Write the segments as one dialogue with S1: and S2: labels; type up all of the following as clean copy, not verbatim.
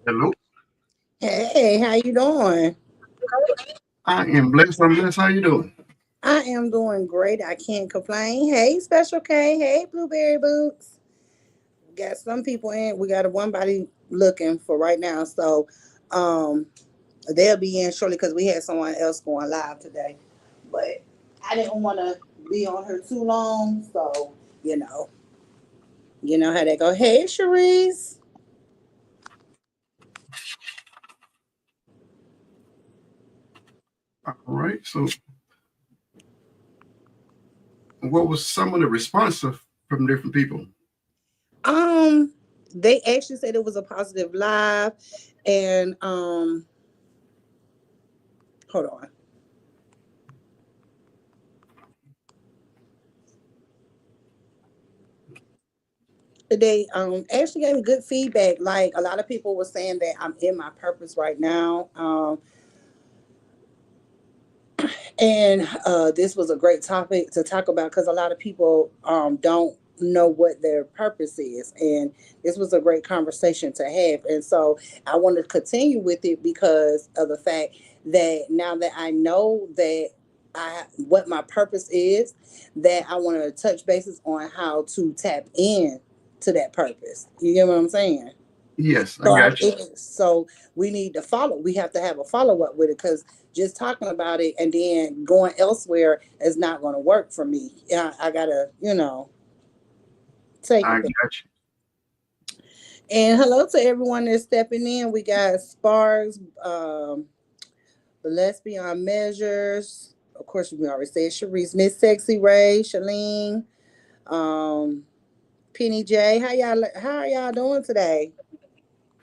S1: Hello.
S2: Hey, how you doing?
S1: I am blessed. I'm blessed. How you doing?
S2: I am doing great. I can't complain. Hey, Special K. Hey, Blueberry Boots. Got some people in. We got a one body looking for right now. So they'll be in shortly because we had someone else going live today. But I didn't want to be on her too long. So, you know, you know how they go. Hey, Cherise.
S1: All right. So, what was some of the response from different people?
S2: Um, they actually said it was a positive live. And hold on. They actually gave me good feedback. Like a lot of people were saying that I'm in my purpose right now. And this was a great topic to talk about because a lot of people don't know what their purpose is, and this was a great conversation to have. And so I want to continue with it because of the fact that now that I know that I what my purpose is, that I want to touch bases on how to tap in to that purpose. You get what I'm saying?
S1: Yes, I
S2: So
S1: got you.
S2: so we need to follow. We have to have a follow up with it because just talking about it and then going elsewhere is not going to work for me. Yeah, I gotta, take
S1: I
S2: it there.
S1: got you.
S2: And hello to everyone that's stepping in. We got Sparks, the Let's Beyond Measures. Of course, we already said Sharice, Miss Sexy Ray, Shalene, um, Penny J. How are y'all doing today?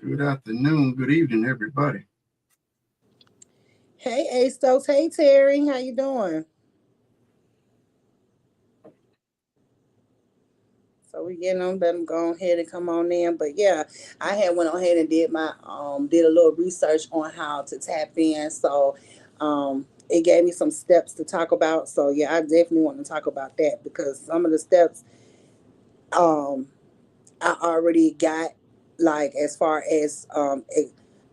S1: Good afternoon. Good evening, everybody.
S2: Hey, A Stokes. Hey, Terry. How you doing? So we getting them, let them go ahead and come on in. But yeah, I had went on ahead and did a little research on how to tap in. So it gave me some steps to talk about. So yeah, I definitely want to talk about that because some of the steps um I already got, like as far as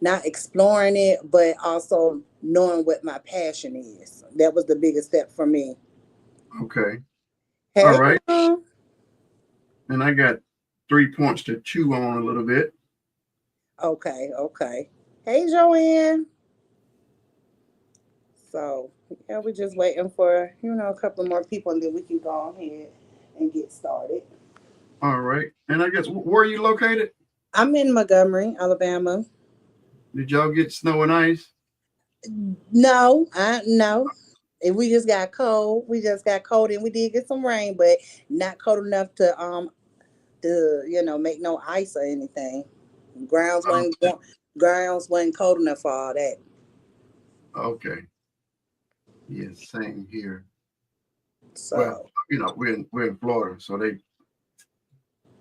S2: not exploring it, but also knowing what my passion is. That was the biggest step for me.
S1: Okay. All
S2: Hey,
S1: right.
S2: Mom.
S1: And I got 3 points to chew on a little bit.
S2: Okay, okay. Hey, Joanne. So yeah, we're just waiting for a couple more people, and then we can go ahead and get started.
S1: All right. And I guess where are you located?
S2: I'm in Montgomery, Alabama.
S1: Did y'all get snow and ice?
S2: No, I no. If we just got cold, we just got cold, and we did get some rain, but not cold enough to make no ice or anything. Grounds wasn't
S1: Okay.
S2: grounds wasn't cold enough for all that.
S1: Okay. Yes, same here. Well,
S2: So
S1: we're in Florida, so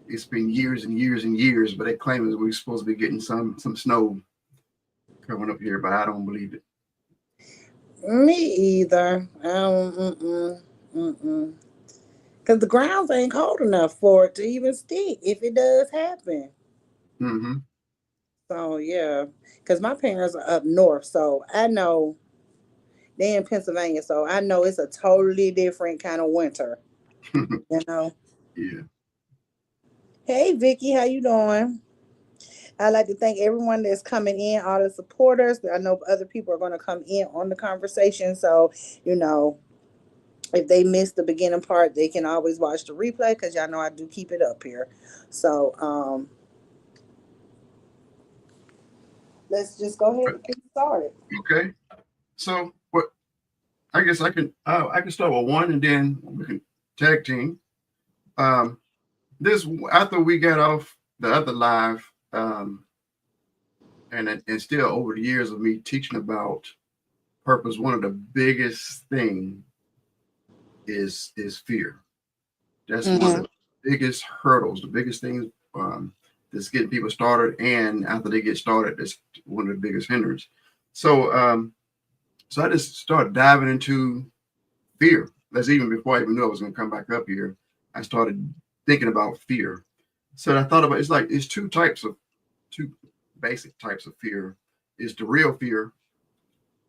S1: it's been years and years and years, but they claim that we're supposed to be getting some snow coming up here, but I don't believe it.
S2: me either. Mm-mm. Because the grounds ain't cold enough for it to even stick if it does happen.
S1: Mm-hmm.
S2: So, yeah. Because my parents are up north. So, I know they in Pennsylvania. So, I know it's a totally different kind of winter. You know.
S1: Yeah.
S2: Hey, Vicky. How you doing? I'd like to thank everyone that's coming in, all the supporters. I know other people are going to come in on the conversation. So, you know, if they missed the beginning part, they can always watch the replay because y'all know I do keep it up here. So, let's just go ahead and get started.
S1: Okay. So what? I guess I can start with one, and then we can tag team. Um, this after we got off the other live, and still over the years of me teaching about purpose, one of the biggest thing is fear. That's one of
S2: Mm-hmm.
S1: the biggest hurdles, the biggest things that's getting people started, and after they get started, that's one of the biggest hindrance. So, so I just started diving into fear. That's even before I even knew I was going to come back up here. I started thinking about fear. So I thought about it's like it's two types of two. basic types of fear is the real fear.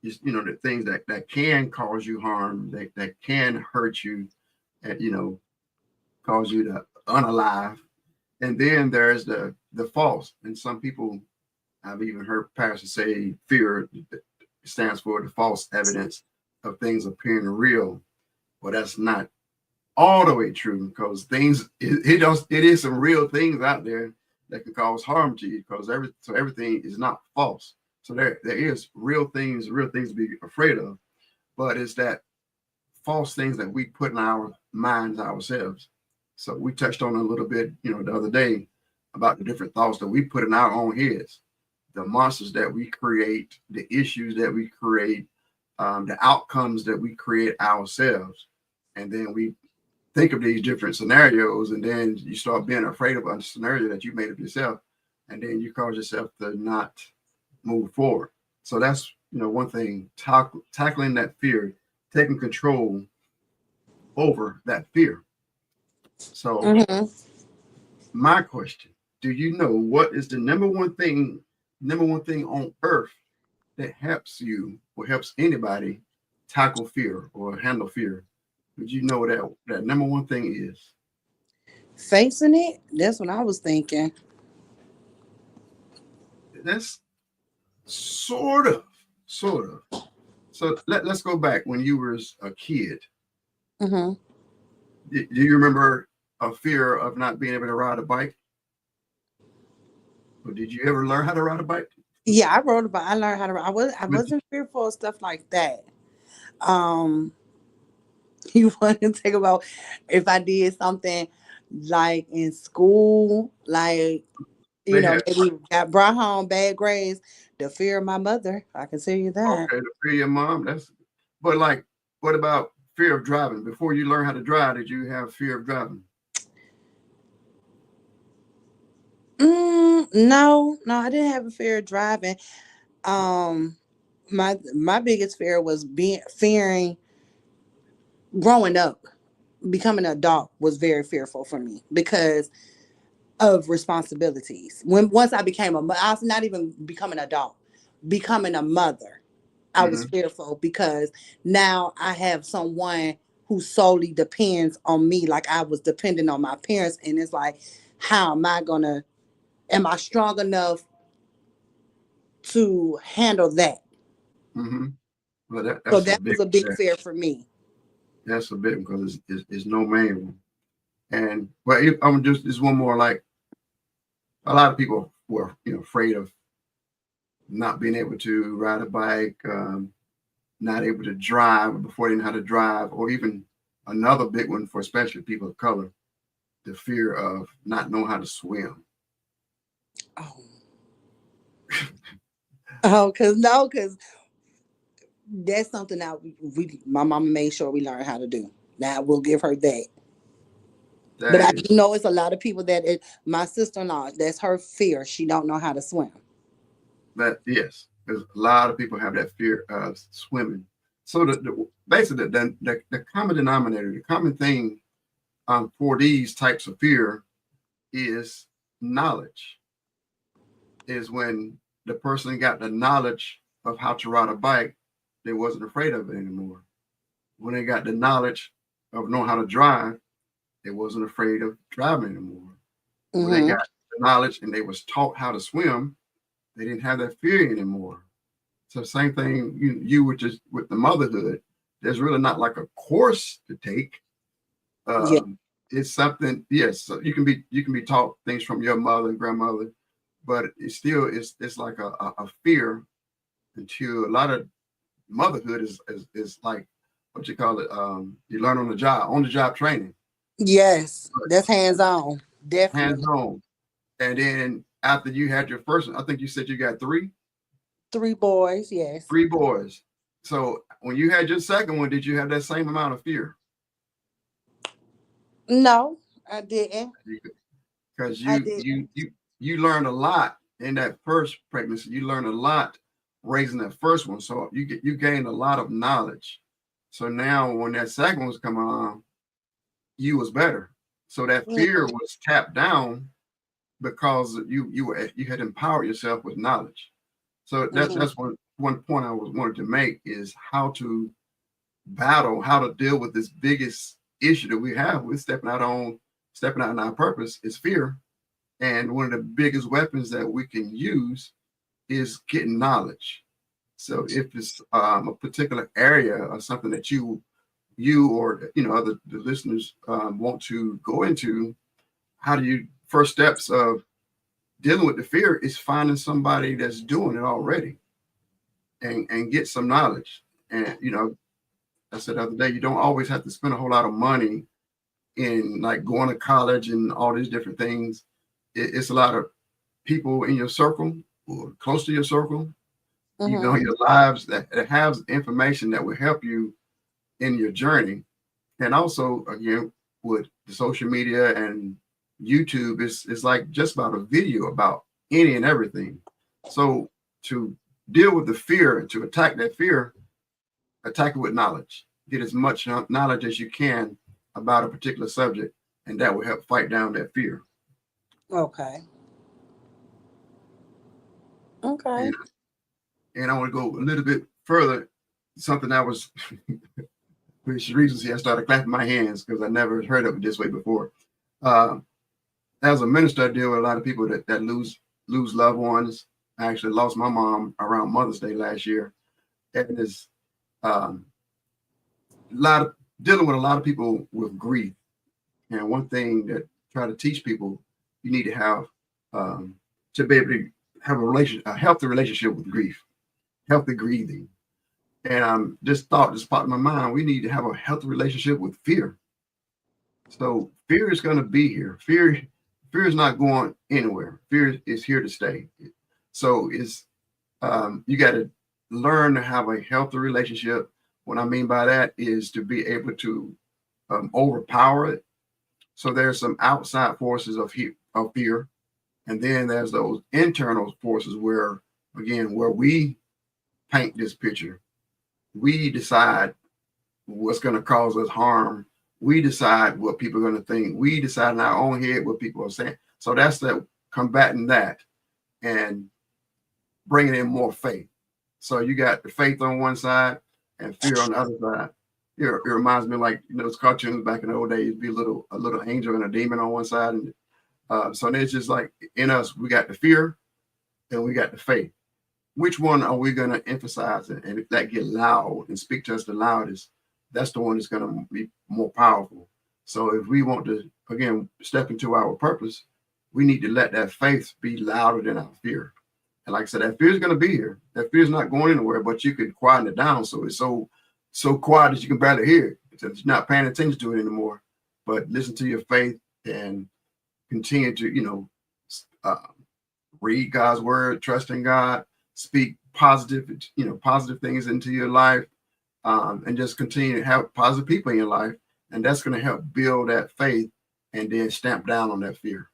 S1: Is, the things that can cause you harm, that can hurt you, and cause you to unalive. And then there's the false. And some people, I've even heard pastors say fear stands for the false evidence of things appearing real. Well, that's not all the way true, because things it is some real things out there that can cause harm to you, because everything is not false. So there is real things to be afraid of, but it's that false things that we put in our minds ourselves. So we touched on a little bit, the other day, about the different thoughts that we put in our own heads, the monsters that we create, the issues that we create, the outcomes that we create ourselves. And then we think of these different scenarios, and then you start being afraid of a scenario that you made up yourself, and then you cause yourself to not move forward. So that's one thing, tackling that fear, taking control over that fear. So my question, do you know what is the number one thing on earth that helps you or helps anybody tackle fear or handle fear? Would you know that number one thing is?
S2: Facing it. That's what I was thinking.
S1: That's sort of. So let's go back when you were a kid.
S2: Mm-hmm.
S1: Do you remember a fear of not being able to ride a bike? Or did you ever learn how to ride a bike?
S2: Yeah, I wrote about. I learned how to. I
S1: But
S2: wasn't fearful of stuff like that. Um, you want to think about if I did something like in school, like
S1: they had
S2: maybe got brought home bad grades. The fear of my mother. I can tell you that.
S1: okay, the fear of your mom. But like, what about fear of driving? Before you learn how to drive, did you have fear of driving?
S2: No, no, I didn't have a fear of driving. Um, my biggest fear was being fearing growing up. Becoming an adult was very fearful for me because of responsibilities. When once I became I was not even becoming an adult, becoming a mother. I was
S1: Mm-hmm.
S2: fearful because now I have someone who solely depends on me, like I was dependent on my parents, and it's like, how am I gonna? Am I strong enough to handle that?
S1: Mm-hmm. Well,
S2: So
S1: that's a
S2: that
S1: big
S2: was a big fear for me.
S1: that's a big one, because it's no manual. And but I'm just one more, like a lot of people were afraid of not being able to ride a bike, not able to drive before they know how to drive, or even another big one for especially people of color, the fear of not knowing how to swim.
S2: Oh, oh, cause no, cause that's something that my mama made sure we learned how to do. Now we'll give her that. But
S1: That
S2: I
S1: is
S2: do know it's a lot of people my sister-in-law, that's her fear. She don't know how to swim.
S1: that yes, there's a lot of people have that fear of swimming. So basically the common denominator, the common thing for these types of fear is knowledge. Is when the person got the knowledge of how to ride a bike, they wasn't afraid of it anymore. When they got the knowledge of knowing how to drive, they wasn't afraid of driving anymore. When they
S2: Mm-hmm.
S1: got the knowledge and they was taught how to swim, they didn't have that fear anymore. So same thing you were just with the motherhood. There's really not like a course to take.
S2: Yeah.
S1: Um, it's something, yes. So you can be taught things from your mother and grandmother, but it's like a fear until a lot of motherhood is like what you call it. You learn on the job training,
S2: Yes. That's hands on.
S1: hands
S2: Definitely.
S1: on. And then after you had your first one, I think you said you got
S2: Three boys, yes.
S1: three boys. So when you had your second one, did you have that same amount of fear?
S2: No, I didn't.
S1: Because
S2: I
S1: you learned a lot in that first pregnancy. You learned a lot raising that first one. So you gained a lot of knowledge. So now when that second one's coming on, you was better. So that fear
S2: didn't.
S1: was tapped down because you had empowered yourself with knowledge. So
S2: Hmm.
S1: that's one point I was wanted to make is how to battle, how to deal with this biggest issue that we have with stepping out on our purpose is fear. And one of the biggest weapons that we can use is getting knowledge. So if it's a particular area or something that you or other the listeners want to go into, how do you first steps of dealing with the fear is finding somebody that's doing it already and get some knowledge. And I said the other day, you don't always have to spend a whole lot of money in like going to college and all these different things. It's a lot of people in your circle or close to your circle, even
S2: Hmm.
S1: on your lives that has information that will help you in your journey. And also, again, with the social media and YouTube, it's like just about a video about any and everything. So to deal with the fear and to attack that fear, attack it with knowledge. Get as much knowledge as you can about a particular subject, and that will help fight down that fear.
S2: Okay. Okay.
S1: And and I want to go a little bit further. Something that was, which reasons I started clapping my hands because I never heard of it this way before. Uh, as a minister, I deal with a lot of people that lose loved ones. I actually lost my mom around Mother's Day last year, and there's um, a lot of dealing with a lot of people with grief. And one thing that I try to teach people, you need to have um, to be able to have a healthy relationship with grief, healthy grieving. And this thought just popped in my mind. We need to have a healthy relationship with fear. So fear is going to be here. Fear is not going anywhere. Fear is here to stay. So it's you got to learn to have a healthy relationship. What I mean by that is to be able to overpower it. So there's some outside forces of fear, and then there's those internal forces where, again, where we paint this picture, we decide what's going to cause us harm. We decide what people are going to think. We decide in our own head what people are saying. So that's that combating that and bringing in more faith. So you got the faith on one side and fear on the other side. It reminds me like those cartoons back in the old days. Be a little angel and a demon on one side, and so it's just like in us, we got the fear and we got the faith. Which one are we going to emphasize? And if that get loud and speak to us the loudest, that's the one that's going to be more powerful. So if we want to, again, step into our purpose, we need to let that faith be louder than our fear. And like I said, that fear is going to be here. That fear is not going anywhere, but you can quieten it down. So it's so quiet that you can barely hear it. It's you're not paying attention to it anymore. But listen to your faith and continue to, uh, read God's word, trust in God, speak positive things into your life, and just continue to have positive people in your life. And that's going to help build that faith and then stamp down on that fear.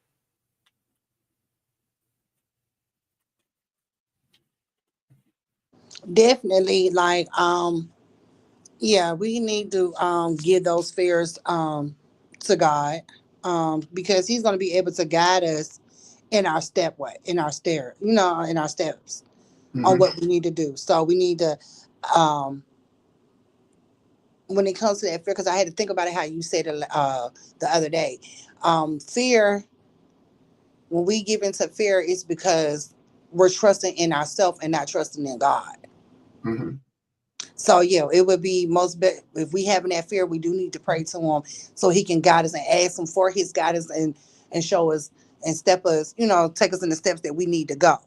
S2: Definitely, like yeah, we need to give those fears to God, because He's going to be able to guide us in our in our stair, in our steps on
S1: Hmm.
S2: what we need to do. So we need to, um, when it comes to that fear, because I had to think about it how you said it the other day. Fear, when we give into fear, it's because we're trusting in ourselves and not trusting in God.
S1: Hmm.
S2: So yeah, it would be if we having that fear, we do need to pray to Him so He can guide us and ask Him for His guidance and show us and step us, take us in the steps that we need to go.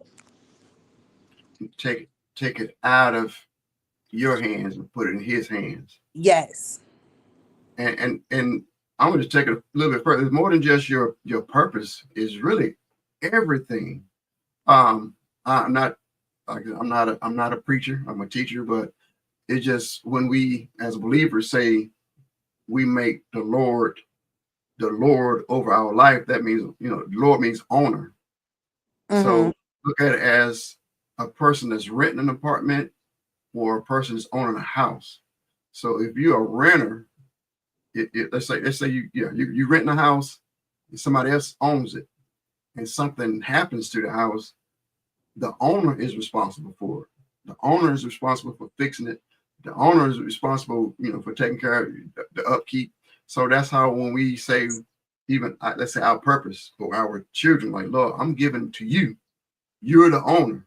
S1: Take it out of your hands and put it in His hands.
S2: Yes.
S1: And I'm going to take it a little bit further. It's more than just your purpose. Is really everything. Um, I'm not a preacher. I'm a teacher, but it's just when we as believers say we make the Lord over our life, that means, Lord means owner.
S2: Mm-hmm.
S1: So look at it as a person that's renting an apartment or a person that's owning a house. So if you're a renter, let's say you renting a house and somebody else owns it. and something happens to the house, the owner is responsible for it. The owner is responsible for fixing it. The owner is responsible, for taking care of the upkeep. So that's how when we say, even let's say our purpose for our children, like, Lord, I'm giving to you. You're the owner.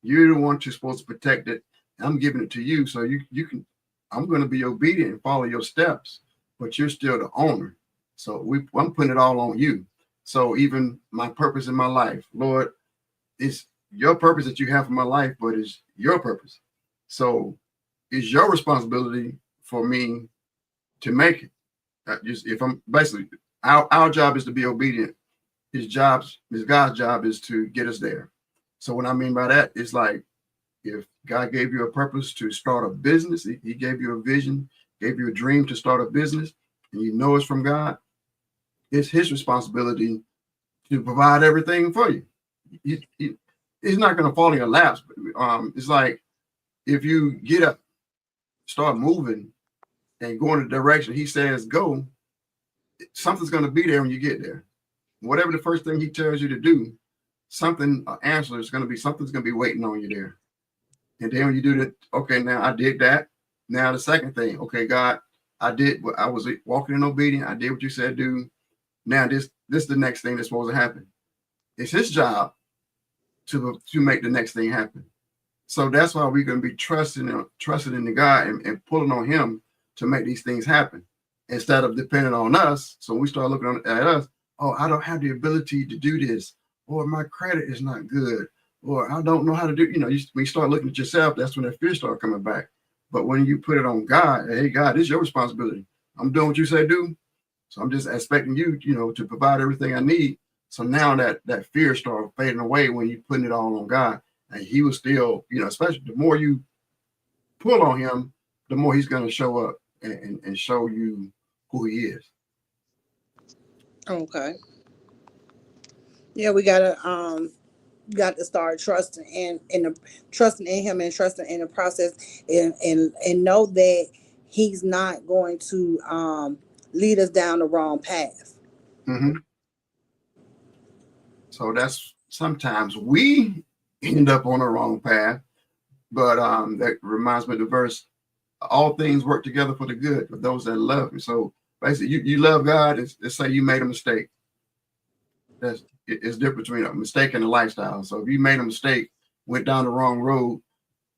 S1: You're the one who's supposed to protect it. I'm giving it to you, so you can. I'm going to be obedient and follow your steps, but you're still the owner. So I'm putting it all on you. So even my purpose in my life, Lord, it's your purpose that you have for my life, but it's your purpose. So it's your responsibility for me to make it. Just if I'm basically our job is to be obedient. His God's job is to get us there. So what I mean by that is like if God gave you a purpose to start a business, he gave you a vision, gave you a dream to start a business, and you know it's from God, it's his responsibility to provide everything for you. It's not going to fall in your laps. It's like if you get up, start moving, and go in the direction he says go, something's going to be there when you get there. Whatever the first thing he tells you to do, something answer is going to be something's going to be waiting on you there. And then when you do that, okay, now I did that. Now the second thing, okay, God, I did what I was walking in obedience. I did what you said do. Now this is the next thing that's supposed to happen. It's his job to make the next thing happen. So that's why we're going to be trusting in the God and pulling on him to make these things happen instead of depending on us. So we start looking at us. Oh, I don't have the ability to do this, or my credit is not good, or I don't know how to do. When you start looking at yourself, that's when that fear start coming back. But when you put it on God, hey God, this is your responsibility. I'm doing what you say do. So I'm just expecting you, to provide everything I need. So now that fear started fading away when you putting it all on God. And he was still, especially the more you pull on him, the more he's going to show up and show you who he is.
S2: Okay. Yeah, we got to start trusting in the trusting in him and trusting in the process and know that he's not going to lead us down the wrong path.
S1: Mm-hmm. So that's sometimes we end up on the wrong path. But that reminds me of the verse, all things work together for the good for those that love him. So basically you love God, let's say you made a mistake. It's different between a mistake and a lifestyle. So if you made a mistake, went down the wrong road,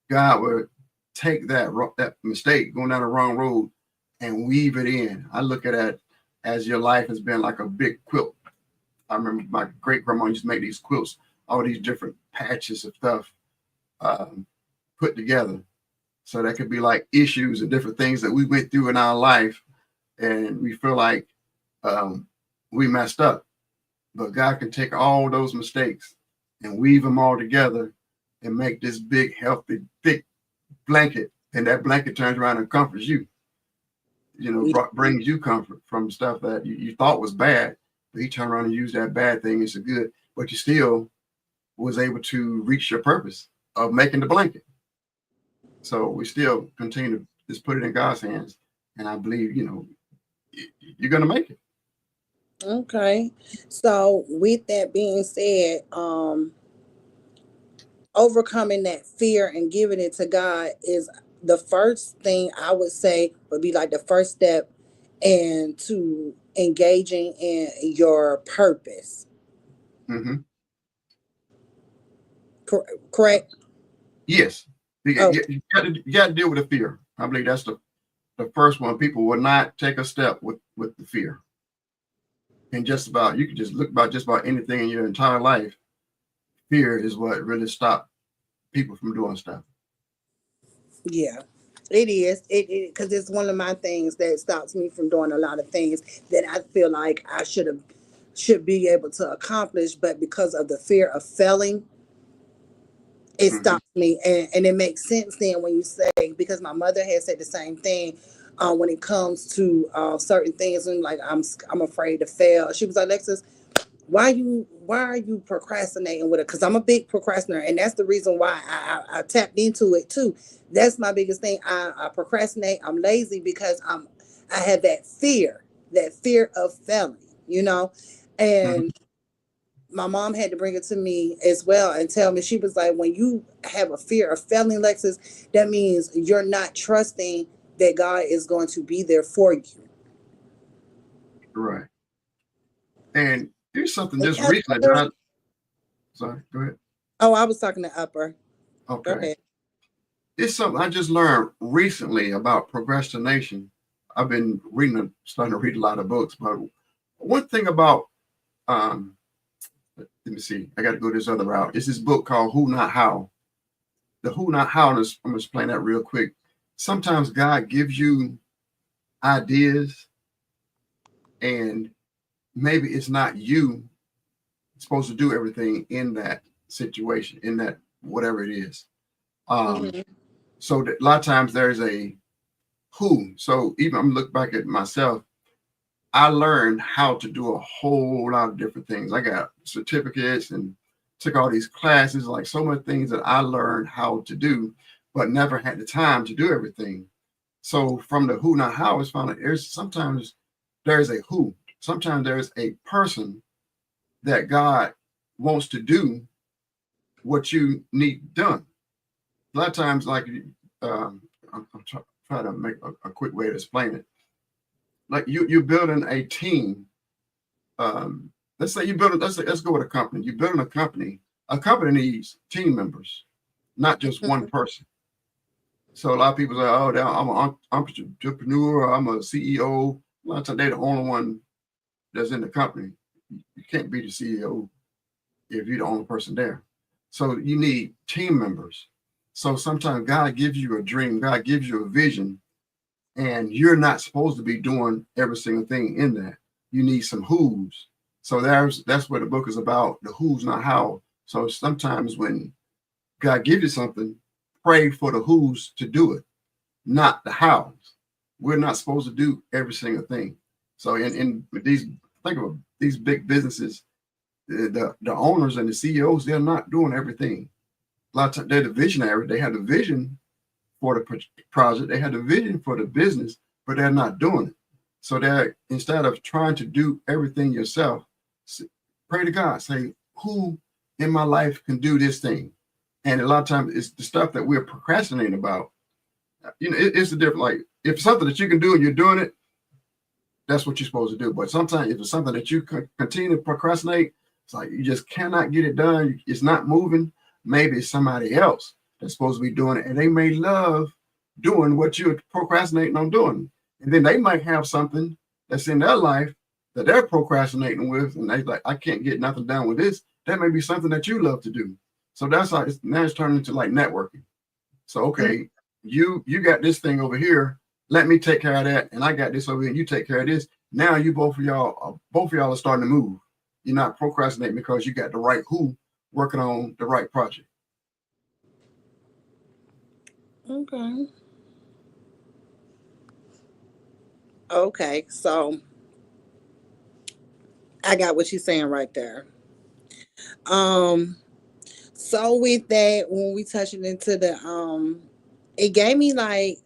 S1: God would take that mistake going down the wrong road and weave it in. I look at it as your life has been like a big quilt. I remember my great grandma used to make these quilts, all these different patches of stuff um, put together. So that could be like issues and different things that we went through in our life, and we feel like we messed up. But God can take all those mistakes and weave them all together and make this big, healthy, thick blanket. And that blanket turns around and comforts you. Brings you comfort from stuff that you thought was bad, but he turned around and used that bad thing as a good. But you still was able to reach your purpose of making the blanket. So we still continue to just put it in God's hands, and I believe you're gonna make it.
S2: Okay. So with that being said, overcoming that fear and giving it to God is the first thing I would say would be like the first step into engaging in your purpose.
S1: Mm-hmm.
S2: Correct?
S1: Yes,
S2: Oh,
S1: you got to deal with the fear. I believe that's the first one. People will not take a step with the fear, and just about you can just look about just about anything in your entire life. Fear is what really stops people from doing stuff.
S2: yeah. It is. It because it's one of my things that stops me from doing a lot of things that I feel like I should be able to accomplish, but because of the fear of failing, it
S1: Mm-hmm.
S2: stops me. And it makes sense then when you say, because my mother had said the same thing when it comes to certain things, and like I'm afraid to fail. She was like, Alexis, why are you procrastinating with it? Because I'm a big procrastinator, and that's the reason why I tapped into it too. That's my biggest thing. I procrastinate. I'm lazy because I have that fear of failing,
S1: Mm-hmm.
S2: and my mom had to bring it to me as well and tell me, she was like, when you have a fear of failing, Lexus, that means you're not trusting that God is going to be there for you.
S1: Right. And here's something
S2: And
S1: just
S2: yes,
S1: recently that
S2: sir.
S1: I, sorry, go ahead.
S2: Oh, I was talking to Upper. Go
S1: Okay.
S2: ahead.
S1: It's something I just learned recently about procrastination. I've been starting to read a lot of books, but one thing about, um, let me see, I got to go this other route. It's this book called Who Not How. The Who Not How, I'm going to explain that real quick. Sometimes God gives you ideas, and maybe it's not you supposed to do everything in that situation, in that whatever it is. Um,
S2: Mm-hmm.
S1: so that a lot of times there's a who. So even I'm look back at myself, I learned how to do a whole lot of different things. I got certificates and took all these classes, like so many things that I learned how to do, but never had the time to do everything. So from the who, not how, is found out there's sometimes there's a who. Sometimes there's a person that God wants to do what you need done. A lot of times, like I'm trying to make a quick way to explain it. Like you're building a team. Let's say you build. Let's go with a company. You're building a company. A company needs team members, not just one
S2: Mm-hmm.
S1: person. So a lot of people say, "Oh, I'm an entrepreneur. I'm a CEO." A lot of times they're the only one that's in the company. You can't be the CEO if you're the only person there. So you need team members. So sometimes God gives you a dream, God gives you a vision, and you're not supposed to be doing every single thing in that. You need some who's. So that's what the book is about, the who's, not how. So sometimes when God gives you something, pray for the who's to do it, not the hows. We're not supposed to do every single thing. So in these, think of these big businesses, the owners and the CEOs, they're not doing everything. A lot of times they're the visionary. They have the vision for the project. They have the vision for the business, but they're not doing it. So they're, instead of trying to do everything yourself, pray to God. Say, who in my life can do this thing? And a lot of times it's the stuff that we're procrastinating about. It's a different, like if something that you can do and you're doing it, that's what you're supposed to do. But sometimes if it's something that you continue to procrastinate, it's like you just cannot get it done. It's not moving. Maybe it's somebody else that's supposed to be doing it, and they may love doing what you're procrastinating on doing. And then they might have something that's in their life that they're procrastinating with, and they like, I can't get nothing done with this. That may be something that you love to do. So that's how now it's turning into like networking. So okay, you got this thing over here. Let me take care of that, and I got this over here. And you take care of this. Now you both of y'all are starting to move. You're not procrastinating because you got the right who working on the right project.
S2: Okay. Okay. So I got what you're saying right there. Um. So with that, when we touched into the it gave me like,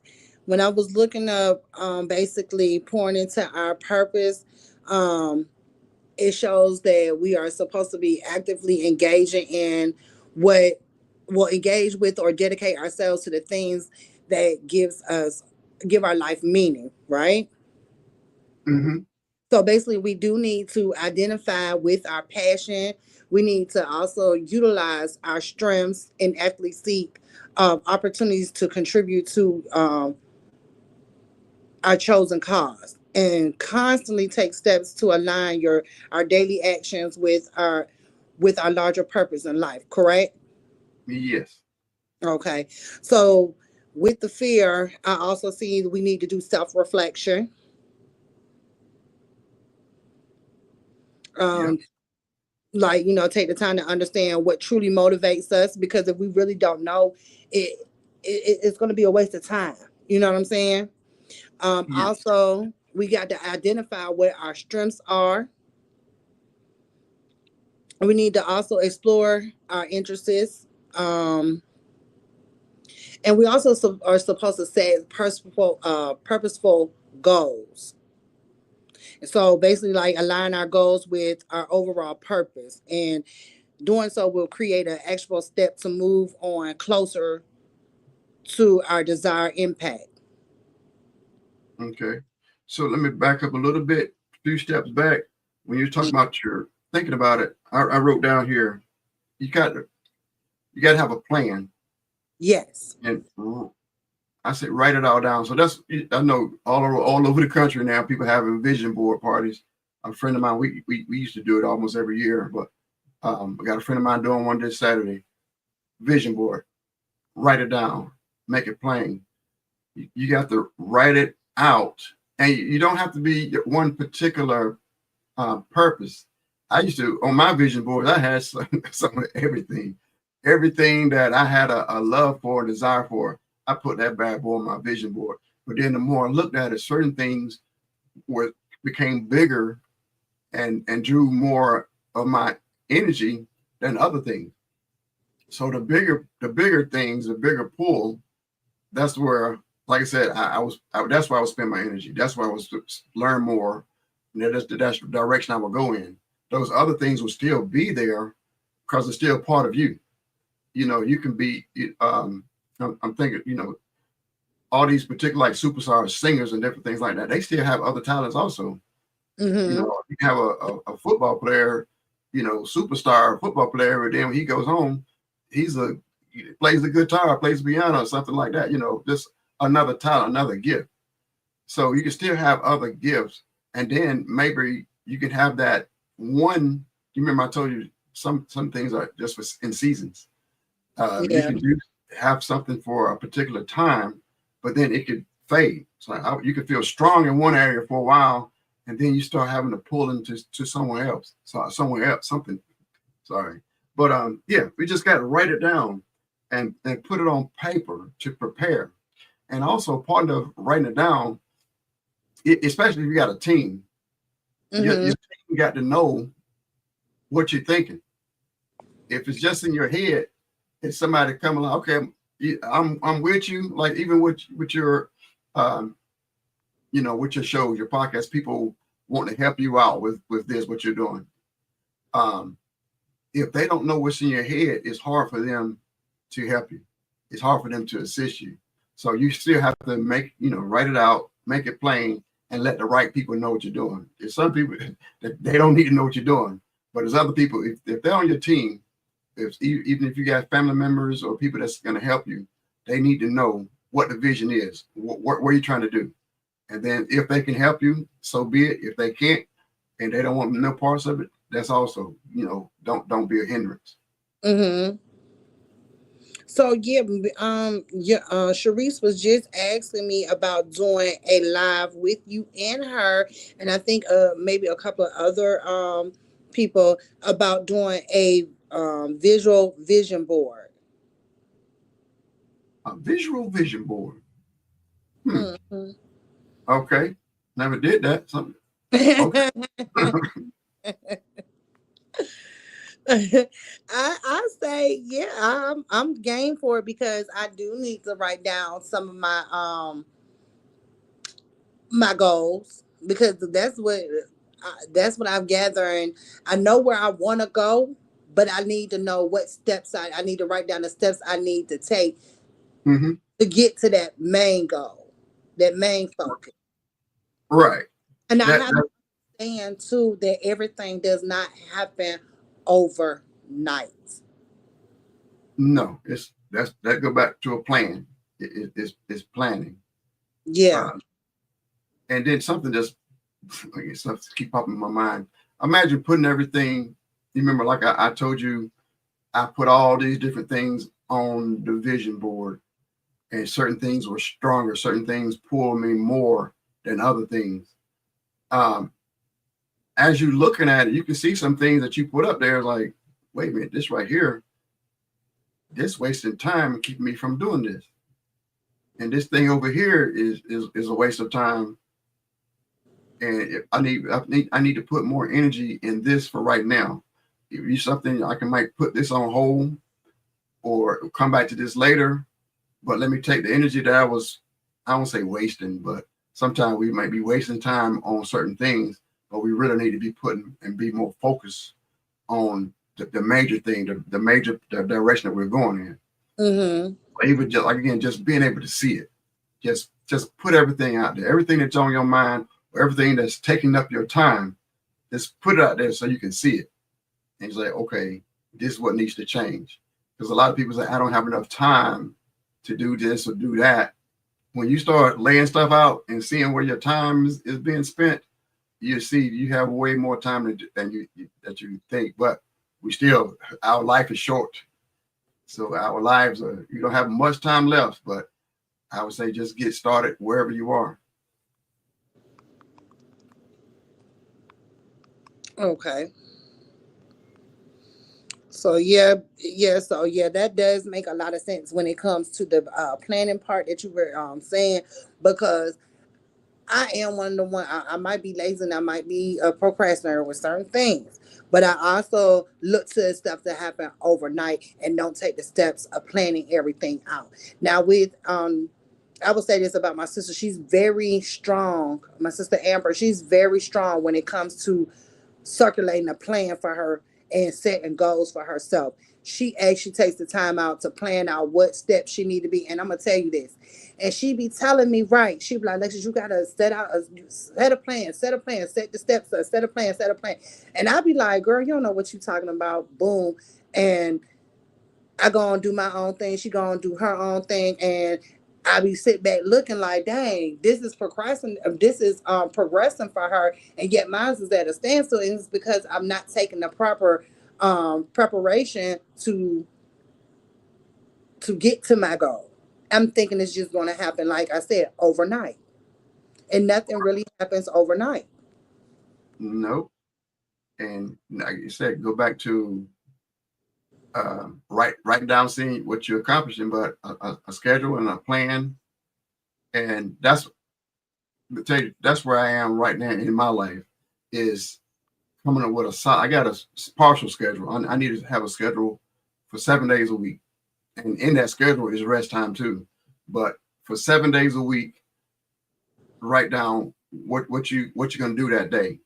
S2: when I was looking up basically pouring into our purpose, um it shows that we are supposed to be actively engaging in what will engage with or dedicate ourselves to the things that give our life meaning, right?
S1: Mm-hmm.
S2: So basically, we do need to identify with our passion. We need to also utilize our strengths and actively seek opportunities to contribute to our chosen cause, and constantly take steps to align your our daily actions with our larger purpose in life. Correct?
S1: Yes.
S2: Okay. So with the fear, I also see we need to do self reflection.
S1: Yep.
S2: Um, like, take the time to understand what truly motivates us, because if we really don't know it, it's going to be a waste of time. You know what I'm saying?
S1: Yes.
S2: Also, we got to identify what our strengths are. We need to also explore our interests. um, and we also are supposed to set purposeful goals. So basically, like align our goals with our overall purpose, and doing so will create an actual step to move on closer to our desired impact.
S1: Okay. So let me back up a little bit, a few steps back. When you're talking about your thinking about it, I wrote down here, you got to have a plan.
S2: Yes.
S1: And I said write it all down. So that's, I know all over the country now people having vision board parties. A friend of mine, we used to do it almost every year, but I got a friend of mine doing one this Saturday. Vision board, write it down, make it plain. You got to write it out, and you don't have to be one particular purpose. I used to, on my vision board, I had some of everything that I had a love for, a desire for. I put that bad boy on my vision board. But then the more I looked at it, certain things became bigger and drew more of my energy than other things. So the bigger things, the bigger pull, that's where, like I said, that's where I would spend my energy. That's where I was to learn more. And that's the direction I would go in. Those other things will still be there because it's still part of you. You know, you can be, I'm thinking, all these particular like superstars, singers and different things like that, they still have other talents also.
S2: Mm-hmm.
S1: You have a football player, superstar football player, and then when he goes home, he plays the guitar, plays the piano, or something like that. Just another talent, another gift. So you can still have other gifts, and then maybe you can have that one. You remember I told you some things are just in seasons. You
S2: Yeah.
S1: can have something for a particular time, but then it could fade. So you could feel strong in one area for a while, and then you start having to pull into somewhere else. So somewhere else, something. Sorry, but yeah, we just got to write it down and put it on paper to prepare. And also part of writing it down, especially if you got a team, your
S2: Mm-hmm.
S1: team got to know what you're thinking. If it's just in your head, it's somebody coming like, okay, I'm with you. Like even with your, with your shows, your podcast, people want to help you out with this, what you're doing. If they don't know what's in your head, it's hard for them to help you. It's hard for them to assist you. So you still have to write it out, make it plain, and let the right people know what you're doing. There's some people that they don't need to know what you're doing, but there's other people, if they're on your team, even if you got family members or people that's going to help you, they need to know what the vision is, what are you trying to do. And then if they can help you, so be it. If they can't and they don't want no parts of it, that's also, don't be a hindrance.
S2: Mm-hmm. So yeah, Sharice was just asking me about doing a live with you and her, and I think maybe a couple of other people about doing a visual vision board.
S1: A visual vision board.
S2: Mm-hmm.
S1: Okay. Never did that. Something. Okay.
S2: I say yeah, I'm game for it because I do need to write down some of my goals because that's what I'm gathering. I know where I want to go, but I need to know what steps I need to write down the steps I need to take
S1: Mm-hmm.
S2: to get to that main goal, that main focus.
S1: Right.
S2: And I
S1: That,
S2: have to
S1: that
S2: understand too that everything does not happen overnight.
S1: no, that go back to a plan. It's planning.
S2: Yeah.
S1: Uh, and then something just like stuff keep popping in my mind. Imagine putting everything. You remember, like I told you, I put all these different things on the vision board, and certain things were stronger. Certain things pull me more than other things. Um, as you're looking at it, you can see some things that you put up there, like, wait a minute, this right here, this wasting time and keeping me from doing this. And this thing over here is a waste of time. And I need to put more energy in this for right now. If you something I can might put this on hold or come back to this later, but let me take the energy that I won't say wasting, but sometimes we might be wasting time on certain things, but we really need to be putting and be more focused on the major thing, the major direction that we're going in.
S2: Mm-hmm.
S1: Or even just like again, just being able to see it. Just put everything out there, everything that's on your mind, or everything that's taking up your time. Just put it out there so you can see it. And it's like, okay, this is what needs to change. Because a lot of people say, I don't have enough time to do this or do that. When you start laying stuff out and seeing where your time is being spent, you see you have way more time than you think. But we still, our life is short. So our lives are, you don't have much time left, but I would say just get started wherever you are.
S2: Okay. So that does make a lot of sense when it comes to the planning part that you were saying, because I am one of the one. I might be lazy and I might be a procrastinator with certain things, but I also look to stuff to happen overnight and don't take the steps of planning everything out. Now, with I will say this about my sister: she's very strong. My sister Amber, she's very strong when it comes to circulating a plan for her and setting goals for herself. She actually takes the time out to plan out what steps she need to be. And I'm gonna tell you this. And she be telling me, right, she be like, Lexus, you gotta set a plan, set the steps up, set a plan. And I be like, girl, you don't know what you talking about. Boom. And I go and do my own thing. She go and do her own thing. And I be sit back looking like, dang, this is procrastinating. This is progressing for her, and yet mine is at a standstill. And it's because I'm not taking the proper preparation to get to my goal. I'm thinking it's just going to happen, like I said, overnight, and nothing really happens overnight.
S1: Nope. And like you said, go back to writing down, seeing what you're accomplishing, but a schedule and a plan. And tell you, that's where I am right now in my life, is coming up with I got a partial schedule. I need to have a schedule for 7 days a week. And in that schedule is rest time too. But for 7 days a week, write down what you're gonna do that day.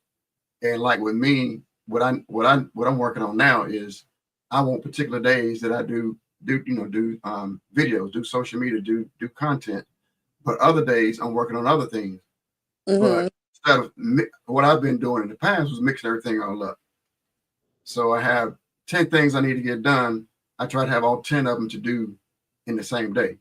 S1: And like with me, what I'm working on now is I want particular days that I do videos, do social media, do content. But other days I'm working on other things.
S2: Mm-hmm.
S1: But instead of what I've been doing in the past was mixing everything all up. So I have 10 things I need to get done. I try to have all 10 of them to do in the same day.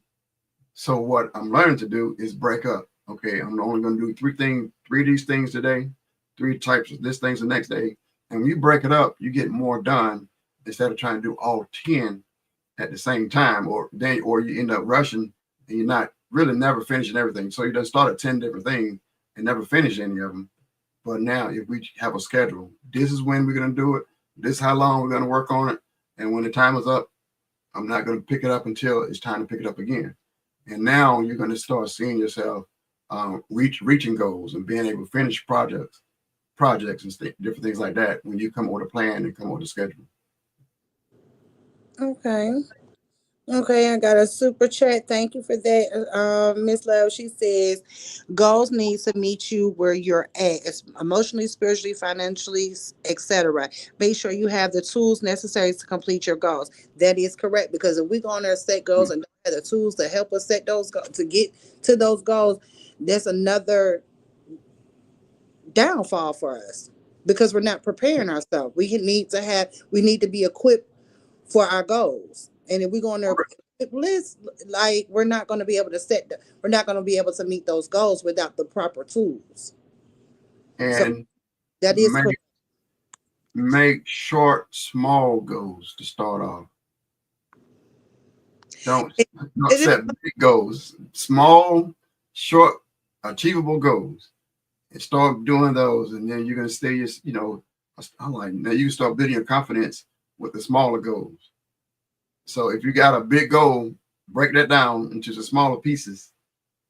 S1: So what I'm learning to do is break up. Okay, I'm only going to do three of these things today, three types of this things the next day. And when you break it up, you get more done instead of trying to do all 10 at the same time, or you end up rushing and you're not really never finishing everything. So you just start at 10 different things and never finish any of them. But now if we have a schedule, this is when we're going to do it. This is how long we're going to work on it. And when the time is up, I'm not going to pick it up until it's time to pick it up again. And now you're going to start seeing yourself reaching goals and being able to finish projects and different things like that when you come up with a plan and come up with a schedule.
S2: Okay. Okay, I got a super chat. Thank you for that, Miss Love. She says, goals need to meet you where you're at, it's emotionally, spiritually, financially, etc. Make sure you have the tools necessary to complete your goals. That is correct, because if we go on there and set goals and don't have the tools to help us set those goals to get to those goals, that's another downfall for us because we're not preparing ourselves. We need to be equipped for our goals. And if we're going to list, like we're not going to be able to meet those goals without the proper tools. So
S1: And
S2: that is correct.
S1: make short, small goals to start off. Don't
S2: It,
S1: not
S2: it is,
S1: set big goals. Small, short, achievable goals, and start doing those. And then you're gonna stay. I'm like, now you can start building your confidence with the smaller goals. So if you got a big goal, break that down into the smaller pieces.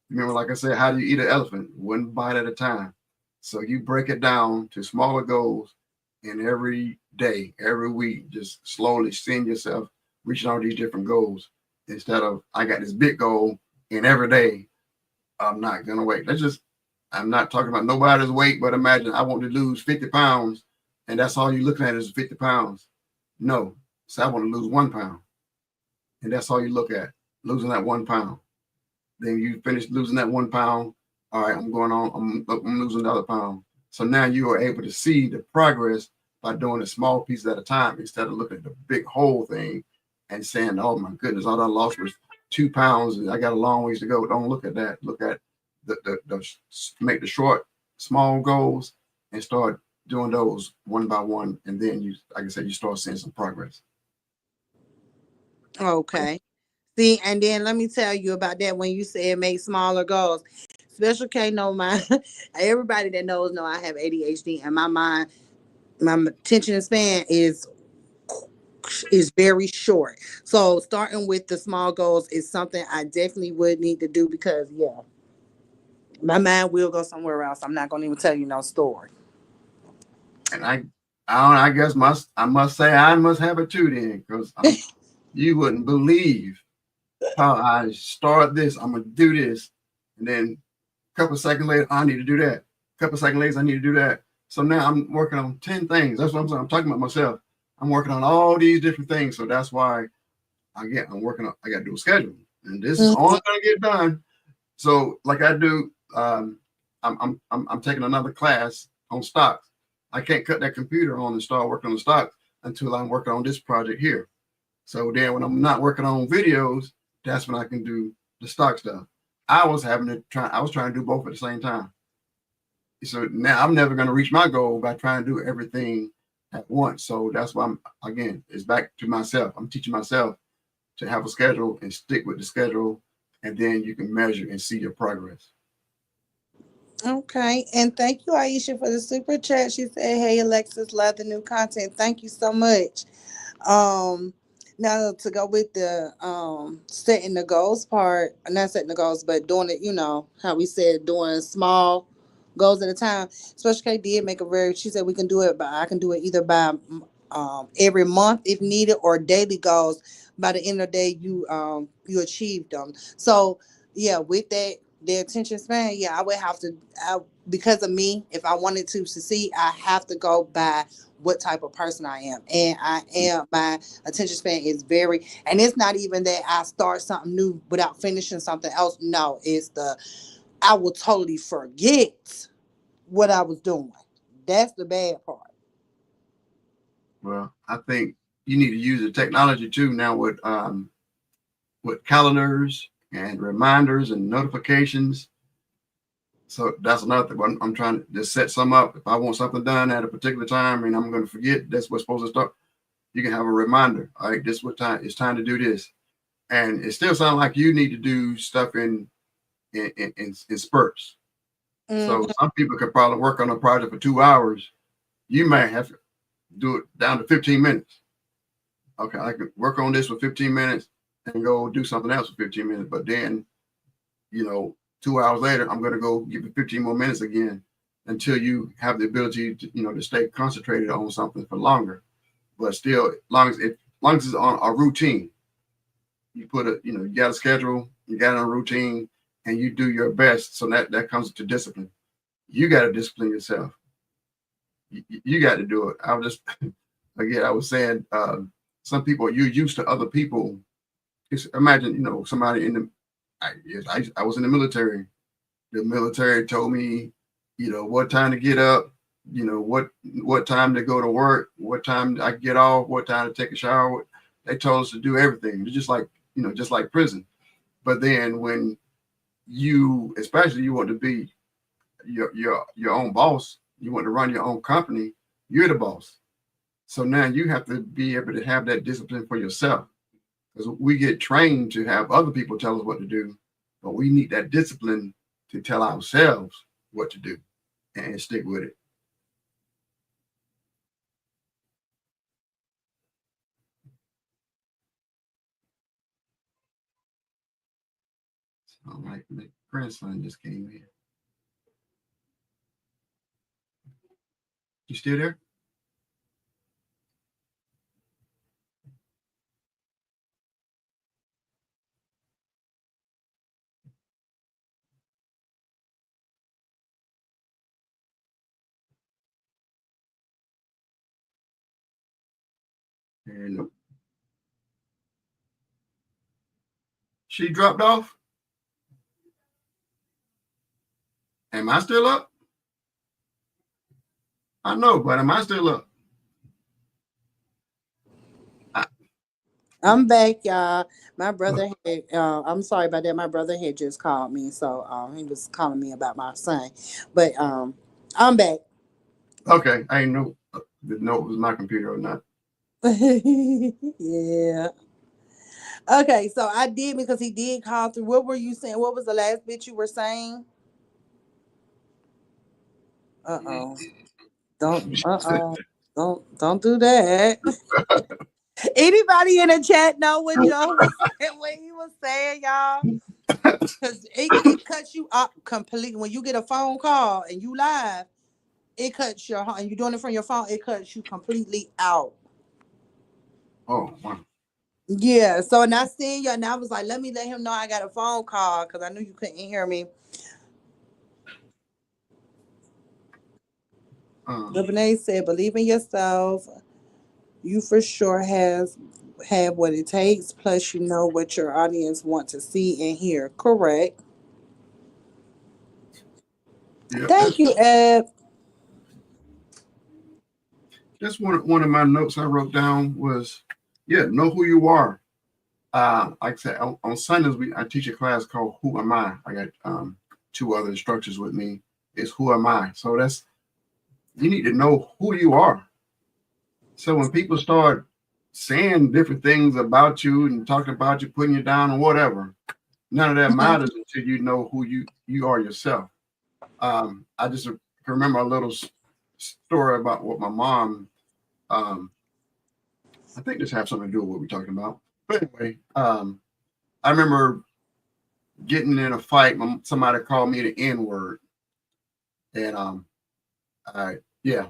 S1: Remember, like I said, how do you eat an elephant? One bite at a time. So you break it down to smaller goals, and every day, every week, just slowly seeing yourself reaching all these different goals instead of I got this big goal and every day I'm not gonna wait. Let's just I'm not talking about nobody's weight, but imagine I want to lose 50 pounds and that's all you're looking at is 50 pounds. No. So I want to lose 1 pound. And that's all you look at, losing that 1 pound. Then you finish losing that 1 pound. All right, I'm going on, I'm losing another pound. So now you are able to see the progress by doing a small piece at a time instead of looking at the big whole thing and saying, oh my goodness, all I lost was 2 pounds and I got a long ways to go. Don't look at that. Look at the make the short, small goals and start doing those one by one. And then you, like I said, you start seeing some progress.
S2: Okay. See, and then let me tell you about that when you said make smaller goals. Special K know my everybody that knows know I have ADHD and my mind, my attention span is very short. So starting with the small goals is something I definitely would need to do because yeah, my mind will go somewhere else. I'm not gonna even tell you no story.
S1: And I guess I must say I must have it too then, because you wouldn't believe how I start this. I'm gonna do this, and then a couple of seconds later, I need to do that. A couple of seconds later, I need to do that. So now I'm working on 10 things. That's what I'm saying. I'm talking about myself. I'm working on all these different things. So that's why I'm working on. I got to do a schedule, and this is
S2: Mhm.
S1: only gonna get done. So like I do, I'm taking another class on stocks. I can't cut that computer on and start working on the stocks until I'm working on this project here. So then when I'm not working on videos, that's when I can do the stock stuff. I was trying to do both at the same time. So now I'm never going to reach my goal by trying to do everything at once. So that's why again, it's back to myself. I'm teaching myself to have a schedule and stick with the schedule, and then you can measure and see your progress.
S2: Okay, and thank you, Aisha, for the super chat. She said, "Hey, Alexis, love the new content. Thank you so much." Um, Now to go with the setting the goals part, not setting the goals, but doing it, you know, how we said doing small goals at a time. Special K did make a very she said we can do it by I can do it either by every month if needed or daily goals. By the end of the day you achieved them. So yeah, with that the attention span, yeah, I would have to because of me, if I wanted to succeed, I have to go by what type of person I am. And I am my attention span is very and it's not even that I start something new without finishing something else. No, it's the I will totally forget what I was doing. That's the bad part.
S1: Well, I think you need to use the technology too now with calendars and reminders and notifications. So that's another thing. I'm trying to just set some up. If I want something done at a particular time and I'm going to forget, that's what's supposed to start. You can have a reminder. All right, this is what time it's time to do this. And it still sounds like you need to do stuff in spurts. So
S2: Hmm.
S1: some people could probably work on a project for 2 hours. You may have to do it down to 15 minutes. Okay, I can work on this for 15 minutes and go do something else for 15 minutes. But then, 2 hours later, I'm going to go give it 15 more minutes again until you have the ability to stay concentrated on something for longer. But still, long as it's on a routine, you put you got a schedule, you got a routine, and you do your best. So that comes to discipline. You got to discipline yourself. You got to do it. I was just again, I was saying, some people you're used to other people. Imagine, somebody in the. Yes, I was in the military. The military told me, what time to get up, what time to go to work, what time I get off, what time to take a shower. They told us to do everything. It's just like prison. But then when especially you want to be your own boss, you want to run your own company, you're the boss. So now you have to be able to have that discipline for yourself because we get trained to have other people tell us what to do, but we need that discipline to tell ourselves what to do and stick with it. So like my grandson just came in. You still there? And she dropped off. Am I still up? I know, but am I still up? I,
S2: I'm back, y'all. My brother had, I'm sorry about that. My brother had just called me, so he was calling me about my son. But I'm back.
S1: okay, I didn't know it was my computer or not.
S2: Yeah. Okay, so I did because he did call through. What were you saying? What was the last bit you were saying? Uh oh. Don't do that. Anybody in the chat know what Joe was saying, what he was saying, y'all? Because it cuts you up completely. When you get a phone call and you live, it cuts your, and you're doing it from your phone, it cuts you completely out.
S1: Oh, wow.
S2: Yeah. So and I seen you and I was like, let me let him know I got a phone call because I knew you couldn't hear me. Lebanese said, believe in yourself. You for sure have what it takes. Plus, you know what your audience want to see and hear. Correct.
S1: Yeah,
S2: Thank you, Ed.
S1: that's one of my notes I wrote down was, yeah, know who you are. Like I said, on Sundays I teach a class called Who Am I? I got two other instructors with me. It's Who Am I? So that's you need to know who you are. So when people start saying different things about you and talking about you, putting you down or whatever, none of that
S2: Mhm.
S1: matters until you know who you are yourself. I just remember a little story about what my mom. Um, I think this has something to do with what we're talking about. But anyway, I remember getting in a fight. Somebody called me the N word, and I yeah,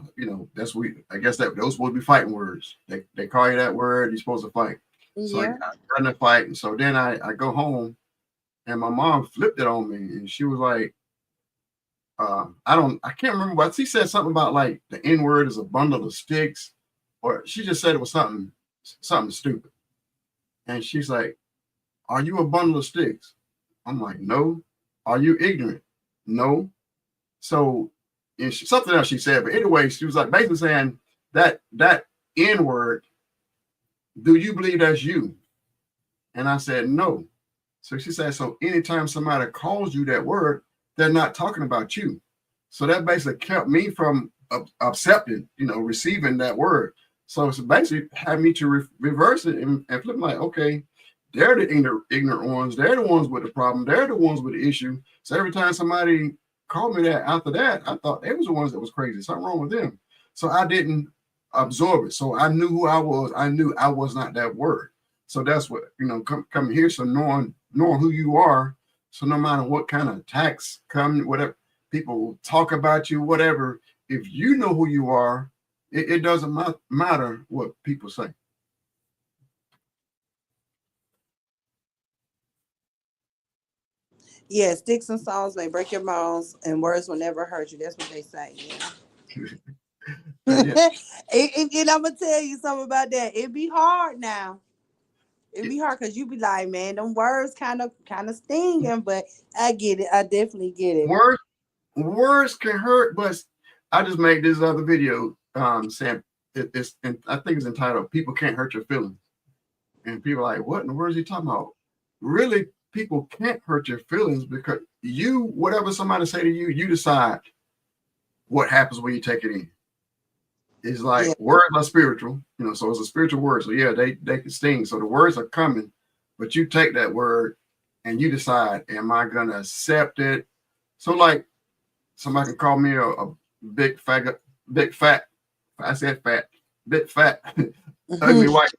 S1: that's we. I guess that those would be fighting words. They call you that word, you're supposed to fight. So I
S2: Yeah.
S1: got in a fight, and so then I go home, and my mom flipped it on me, and she was like, I can't remember what she said something about like the N word is a bundle of sticks, or she just said it was something stupid, and she's like, "Are you a bundle of sticks?" I'm like, "No." Are you ignorant? No. So, and something else she said, but anyway, she was like basically saying that N word. Do you believe that's you? And I said no. So she said, so anytime somebody calls you that word, they're not talking about you. So that basically kept me from accepting, receiving that word. So it's basically had me to reverse it and flip like, okay, they're the ignorant ones. They're the ones with the problem. They're the ones with the issue. So every time somebody called me that after that, I thought they was the ones that was crazy. Something wrong with them. So I didn't absorb it. So I knew who I was. I knew I was not that word. So that's what coming here. So knowing who you are. So no matter what kind of attacks come, whatever people talk about you, whatever, if you know who you are, it doesn't matter what people say.
S2: Yeah, sticks and stones may break your bones, and words will never hurt you. That's what they say. Yeah.
S1: Yeah,
S2: And I'm gonna tell you something about that. It be hard now. It
S1: it,
S2: be hard because you be like, man, them words kind of stinging, but I get it. I definitely get it.
S1: words words can hurt, but I just made this other video saying it's and I think it's entitled "People Can't Hurt Your Feelings," and people are like, what in the world is he talking about? Really, people can't hurt your feelings because whatever somebody say to you, you decide what happens when you take it in. It's
S2: Yeah.
S1: like words are spiritual, so it's a spiritual word. So yeah, they can sting. So the words are coming, but you take that word and you decide, am I gonna accept it? So like somebody can call me a big faggot, big fat. I said fat, big fat, ugly white.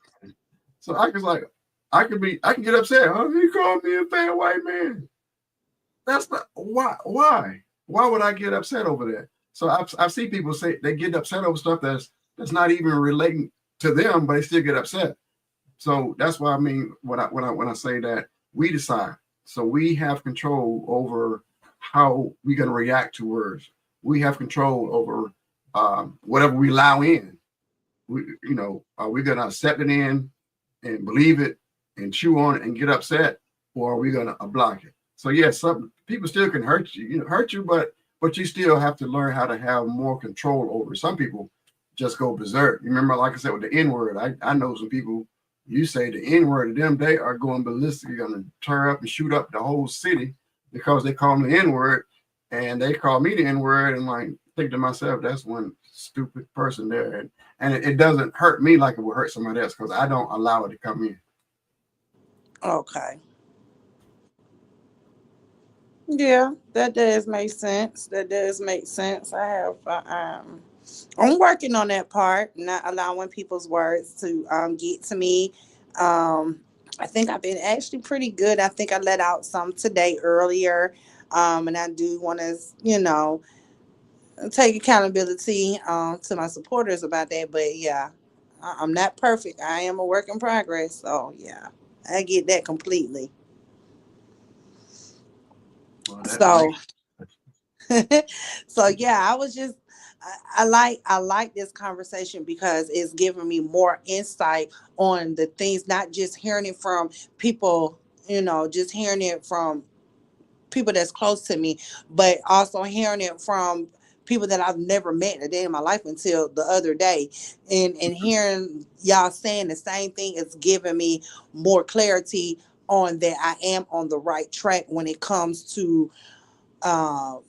S1: So I was like, I can get upset. Huh? He called me a fat white man. That's not why would I get upset over that? So I've seen people say they get upset over stuff that's not even relating to them, but they still get upset. So that's why I mean when I say that we decide. So we have control over how we're going to react to words. We have control over whatever we allow in. are we gonna accept it in and believe it and chew on it and get upset, or are we gonna block it? So yes, some people still can hurt you, but you still have to learn how to have more control over it. Some people just go berserk. You remember, like I said, with the N word, I know some people. You say the N word to them, they are going ballistic. You're gonna tear up and shoot up the whole city because they call me the N word, and they call me the N word, and like think to myself, that's one stupid person there, and it doesn't hurt me like it would hurt somebody else because I don't allow it to come in.
S2: Okay. Yeah, that does make sense. That does make sense. I'm working on that part, not allowing people's words to get to me. Um, I think I've been actually pretty good. I think I let out some today earlier, and I do want to, take accountability to my supporters about that. But yeah, I'm not perfect. I am a work in progress. So yeah, I get that completely.
S1: Well, that
S2: So
S1: makes
S2: so yeah, I was just I like this conversation because it's giving me more insight on the things, not just hearing it from people, just hearing it from people that's close to me, but also hearing it from people that I've never met a day in my life until the other day. And hearing y'all saying the same thing is giving me more clarity on that I am on the right track when it comes to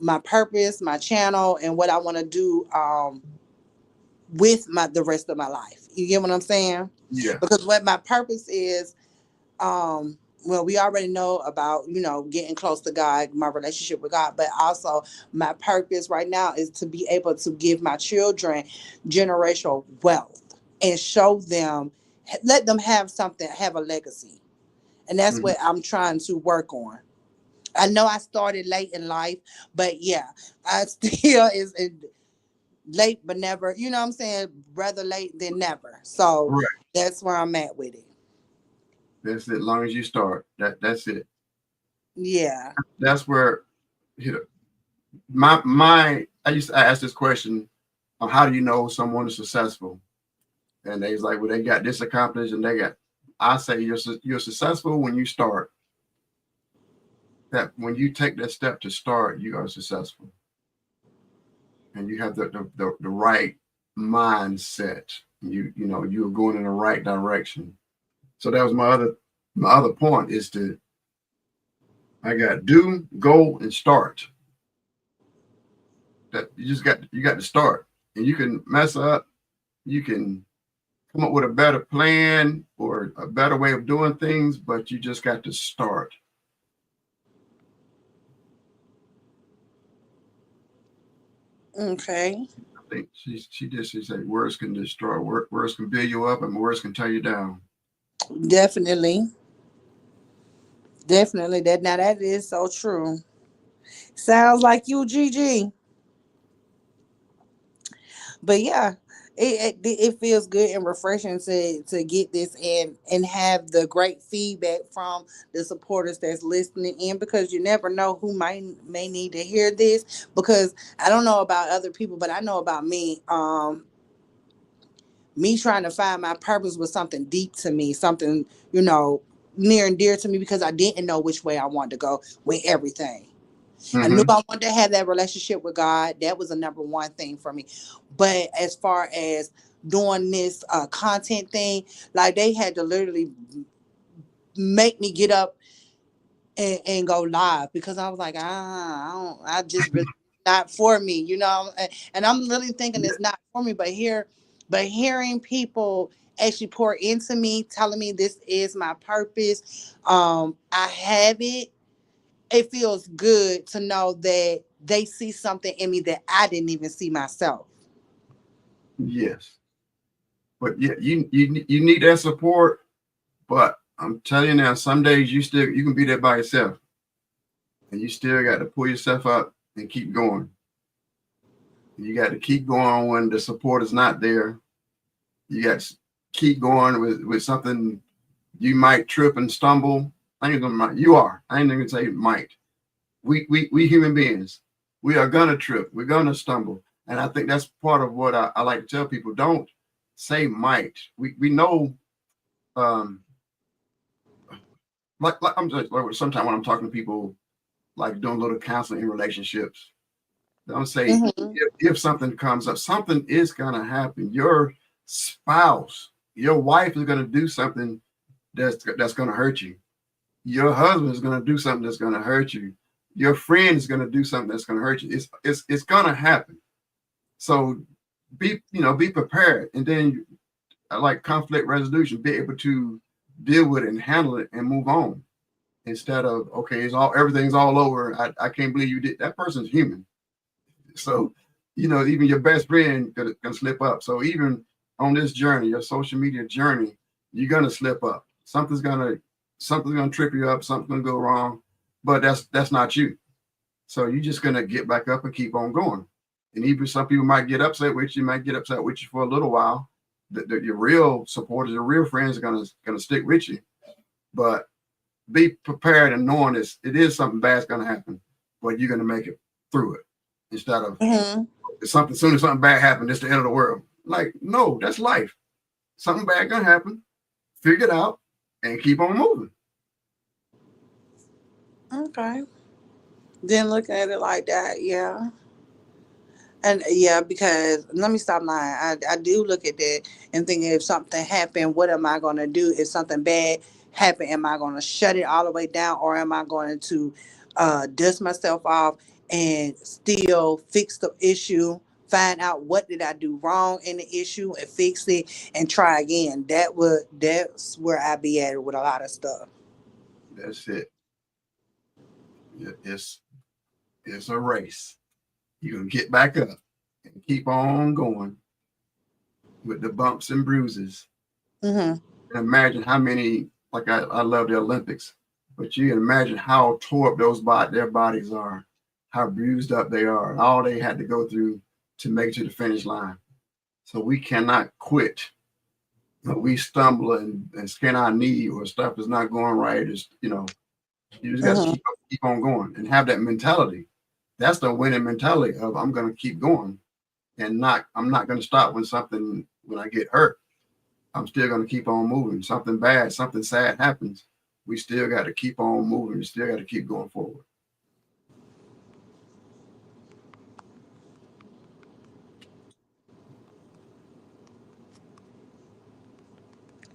S2: my purpose, my channel, and what I want to do with the rest of my life. You get what I'm saying?
S1: yeah.
S2: Because what my purpose is, well, we already know about getting close to God, my relationship with God, but also my purpose right now is to be able to give my children generational wealth and show them, let them have something, have a legacy, and that's
S1: Mhm.
S2: what I'm trying to work on. I know I started late in life, but yeah, I still is late but never. You know what I'm saying? Rather late than never. So
S1: Right.
S2: that's where I'm at with it.
S1: That's it. As long as you start, that's it.
S2: Yeah.
S1: That's where you know my I used to ask this question on how do you know someone is successful, and they was like, well, they got this accomplished, and they got. I say you're successful when you start. That when you take that step to start, you are successful, and you have the right mindset. You're going in the right direction. So that was my other point is to I got do, go, and start. That you got to start, and you can mess up. You can come up with a better plan or a better way of doing things, but you just got to start.
S2: Okay.
S1: I think she said words can destroy, words can build you up, and words can tear you down.
S2: Definitely. Definitely. That is so true. Sounds like you, Gigi. But yeah, it feels good and refreshing to get this and have the great feedback from the supporters that's listening in, because you never know who may need to hear this. Because I don't know about other people, but I know about me. Me trying to find my purpose was something deep to me, something near and dear to me, because I didn't know which way I wanted to go with everything. I knew
S1: Mm-hmm.
S2: I wanted to have that relationship with God. That was a number one thing for me. But as far as doing this content thing, like they had to literally make me get up and go live, because I was like, I just really not for me, and I'm really thinking it's not for me. But hearing people actually pour into me, telling me this is my purpose, I have it. It feels good to know that they see something in me that I didn't even see myself.
S1: Yes, but yeah, you need that support. But I'm telling you now, some days you can be there by yourself, and you still got to pull yourself up and keep going. You got to keep going when the support is not there. You got to keep going with something. You might trip and stumble. I ain't gonna you are. I ain't even say might. We human beings. We are gonna trip. We're gonna stumble. And I think that's part of what I like to tell people. Don't. say might. We know, um, like I'm just like sometimes when I'm talking to people, like doing a little counseling in relationships, don't say
S2: Mm-hmm.
S1: if something comes up, something is gonna happen. Your spouse, your wife is gonna do something that's gonna hurt you. Your husband is gonna do something that's gonna hurt you. Your friend is gonna do something that's gonna hurt you. It's gonna happen. So be prepared, and then like conflict resolution, be able to deal with it and handle it and move on instead of okay, everything's all over. I can't believe you did that. Person's human. So, even your best friend gonna slip up. So even on this journey, your social media journey, you're gonna slip up. Something's gonna trip you up. Something's gonna go wrong, but that's not you. So you're just gonna get back up and keep on going. And even some people might get upset with you, might get upset with you for a little while. Your real supporters, your real friends are gonna stick with you. But be prepared and knowing this, it is something bad's gonna happen, but you're gonna make it through it instead of
S2: Mm-hmm.
S1: something soon as something bad happens, it's the end of the world. Like, no, that's life. Something bad gonna happen. Figure it out and keep on moving.
S2: Okay. Then looking at it like that, yeah. And yeah, because let me stop lying. I do look at that and think if something happened, what am I going to do? If something bad happened, am I going to shut it all the way down, or am I going to dust myself off and still fix the issue, find out what did I do wrong in the issue and fix it and try again? That's where I be at with a lot of stuff.
S1: That's it. It's it's a race. You're gonna get back up and keep on going with the bumps and bruises.
S2: Mm-hmm.
S1: And imagine how many, like I love the Olympics, but you can imagine how tore up their bodies are, how bruised up they are, and all they had to go through to make it to the finish line. So we cannot quit. But we stumble and skin our knee or stuff is not going right. You just got to
S2: Mm-hmm.
S1: keep on going and have that mentality. That's the winning mentality of I'm going to keep going and I'm not going to stop when I get hurt. I'm still going to keep on moving. Something bad, something sad happens. We still got to keep on moving. We still got to keep going forward.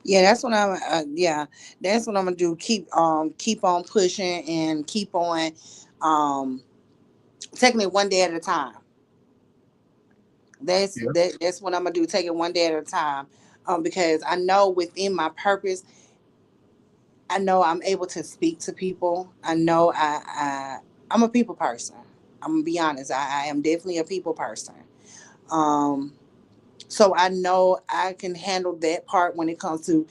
S2: Yeah, that's what I'm. Yeah, that's what I'm gonna do. Keep on pushing and keep on, um, taking it one day at a time.
S1: Yeah.
S2: That's what I'm gonna do. Take it one day at a time. Because I know within my purpose, I know I'm able to speak to people. I know I'm a people person. I'm gonna be honest. I am definitely a people person. Um, so I know I can handle that part when it comes to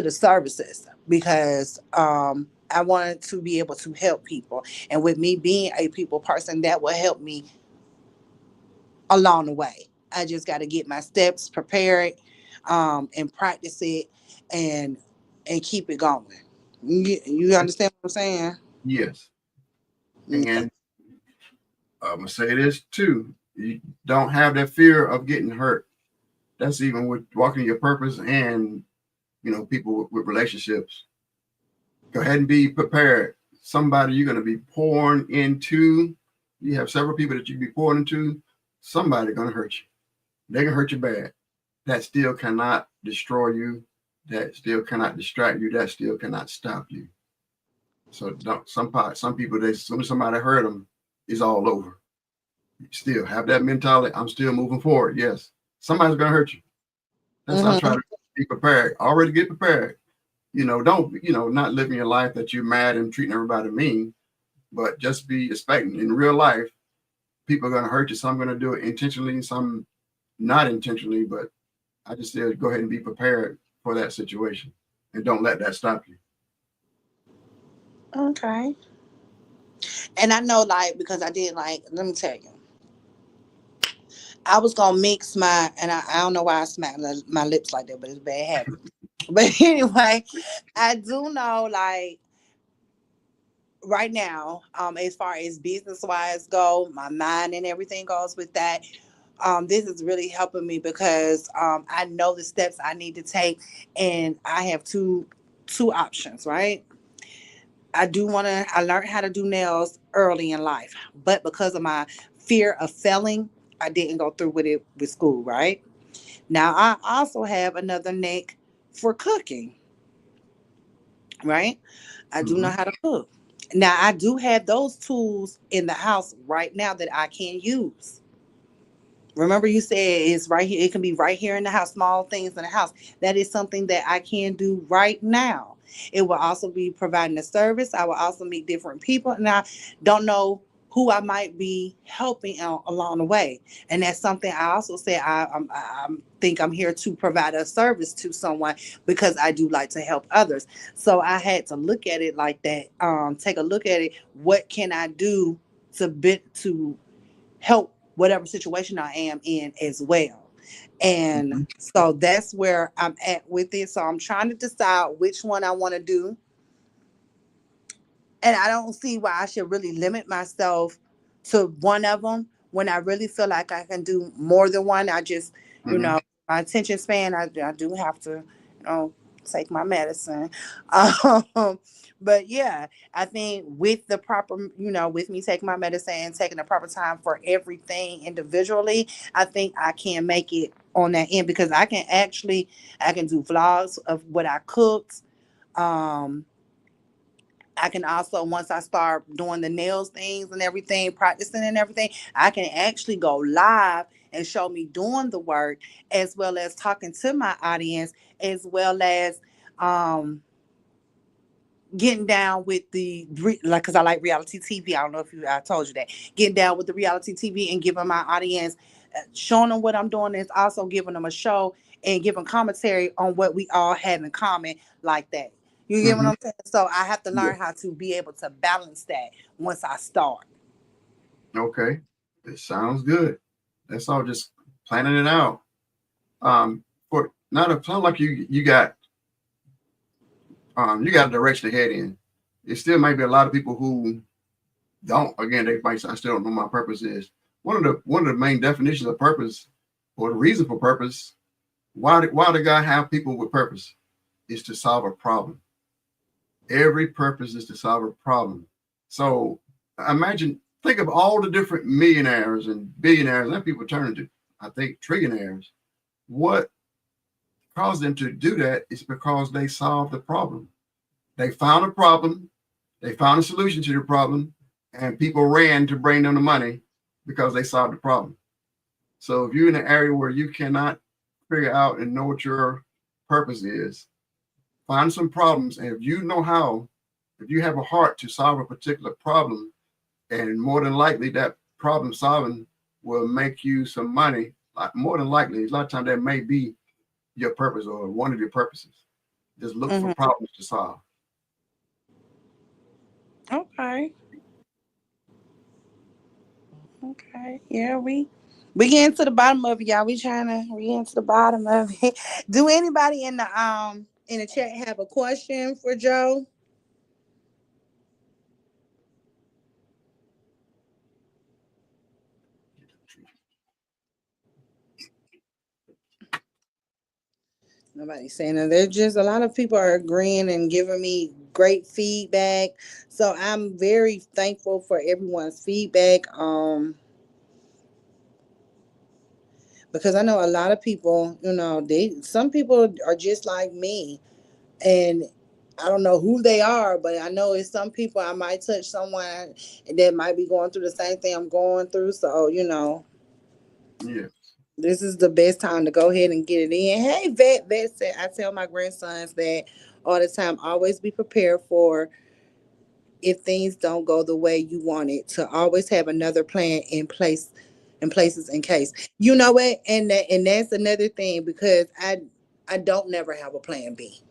S2: the services because I wanted to be able to help people. And with me being a people person, that will help me along the way. I just got to get my steps prepared and practice it and keep it going. You understand what I'm saying?
S1: Yes.
S2: Okay.
S1: And I'm gonna say this too. You don't have that fear of getting hurt. That's even with walking your purpose and people with relationships. Go ahead and be prepared. Somebody you're going to be pouring into. You have several people that you be pouring into. Somebody going to hurt you. They can hurt you bad. That still cannot destroy you. That still cannot distract you. That still cannot stop you. So don't, some people, they as soon as somebody hurt them, it's all over. You still have that mentality. I'm still moving forward. Yes, somebody's going to hurt you. That's how I try
S2: Mm-hmm.
S1: to be prepared. Already get prepared. Don't not living your life that you're mad and treating everybody mean, but just be expecting. In real life, people are going to hurt you. Some are going to do it intentionally, some not intentionally. But I just said go ahead and be prepared for that situation, and don't let that stop you.
S2: Okay. And I know, like, because I did, like, let me tell you, I was gonna mix and I don't know why I smacked my lips like that, but it's a bad habit. But anyway, I do know, like, right now, as far as business wise go, my mind and everything goes with that. This is really helping me because I know the steps I need to take, and I have two options, right? I do want to. I learned how to do nails early in life, but because of my fear of failing, I didn't go through with it with school. Right now, I also have another neck for cooking. Right, I do know
S1: Hmm.
S2: how to cook. Now, I do have those tools in the house right now that I can use. Remember, you said it's right here. It can be right here in the house, small things in the house. That is something that I can do right now. It will also be providing a service. I will also meet different people, and I don't know who I might be helping along the way. And that's something I also say I think I'm here to provide a service to someone because I do like to help others. So I had to look at it like that. Take a look at it. What can I do to help whatever situation I am in as well. And
S1: Hmm.
S2: so that's where I'm at with it. So I'm trying to decide which one I want to do. And I don't see why I should really limit myself to one of them when I really feel like I can do more than one. I just, you
S1: Hmm.
S2: know, my attention span, I do have to, take my medicine. Um, but yeah, I think with the proper, with me taking my medicine and taking the proper time for everything individually, I think I can make it on that end because I can do vlogs of what I cooked. Um, I can also, once I start doing the nails things and everything, practicing and everything, I can actually go live and show me doing the work as well as talking to my audience, as well as um, getting down with like, because I like reality TV. I don't know if I told you that. Getting down with the reality TV and giving my audience, showing them what I'm doing is also giving them a show and giving commentary on what we all have in common like that. You get what
S1: Hmm.
S2: I'm saying? So I have to
S1: Yeah.
S2: learn how to be able to balance that once I start.
S1: Okay. It sounds good. That's all. Just planning it out. For not a sound like you got a direction to head in. It still might be a lot of people who don't. Again, they might say, I still don't know what my purpose is. One of the main definitions of purpose, or the reason for purpose, why did God have people with purpose? Is to solve a problem. Every purpose is to solve a problem. So imagine, think of all the different millionaires and billionaires that people turn to. I think trillionaires. What caused them to do that is because they solved the problem. They found a problem, they found a solution to the problem, and people ran to bring them the money because they solved the problem. So if you're in an area where you cannot figure out and know what your purpose is, find some problems. And if you know how, if you have a heart to solve a particular problem, and more than likely that problem solving will make you some money. Like more than likely, a lot of times that may be your purpose or one of your purposes. Just look for
S2: Hmm.
S1: problems to solve.
S2: Okay. Okay. Yeah, we getting to the bottom of it, y'all. We getting to the bottom of it. Do anybody in the chat have a question for Joe? Nobody's saying that. There's just a lot of people are agreeing and giving me great feedback. So I'm very thankful for everyone's feedback. Because I know a lot of people, some people are just like me, and I don't know who they are, but I know it's some people. I might touch someone that might be going through the same thing I'm going through. So
S1: Yeah.
S2: this is the best time to go ahead and get it in. Hey, Vet said, I tell my grandsons that all the time, always be prepared for if things don't go the way you want it, to always have another plan in places in case. You know what? And that's another thing because I don't never have a plan B.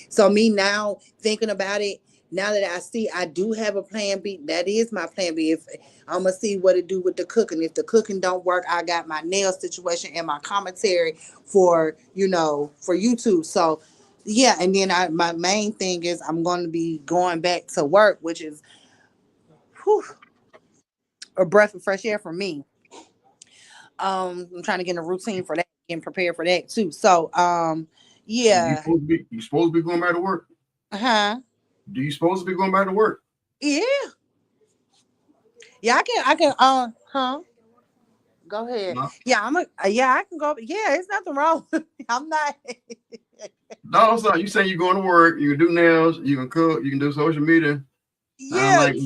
S2: So me now thinking about it, now that I see I do have a plan B, that is my plan B. If I'm gonna see what to do with the cooking. If the cooking don't work, I got my nail situation and my commentary for YouTube. So yeah, and then my main thing is I'm gonna be going back to work, which is whew, a breath of fresh air for me. I'm trying to get in a routine for that, getting prepared for that too. So
S1: So you
S2: yeah.
S1: supposed to be going back to work?
S2: Uh-huh.
S1: Do you supposed to be going back to work?
S2: Yeah. Yeah, I can huh. Go ahead.
S1: No,
S2: Yeah, yeah, I can go. Yeah, it's nothing wrong. I'm not.
S1: no, son. You say you going to work? You can do nails. You can cook. You can do social media. Sound
S2: Yeah,
S1: like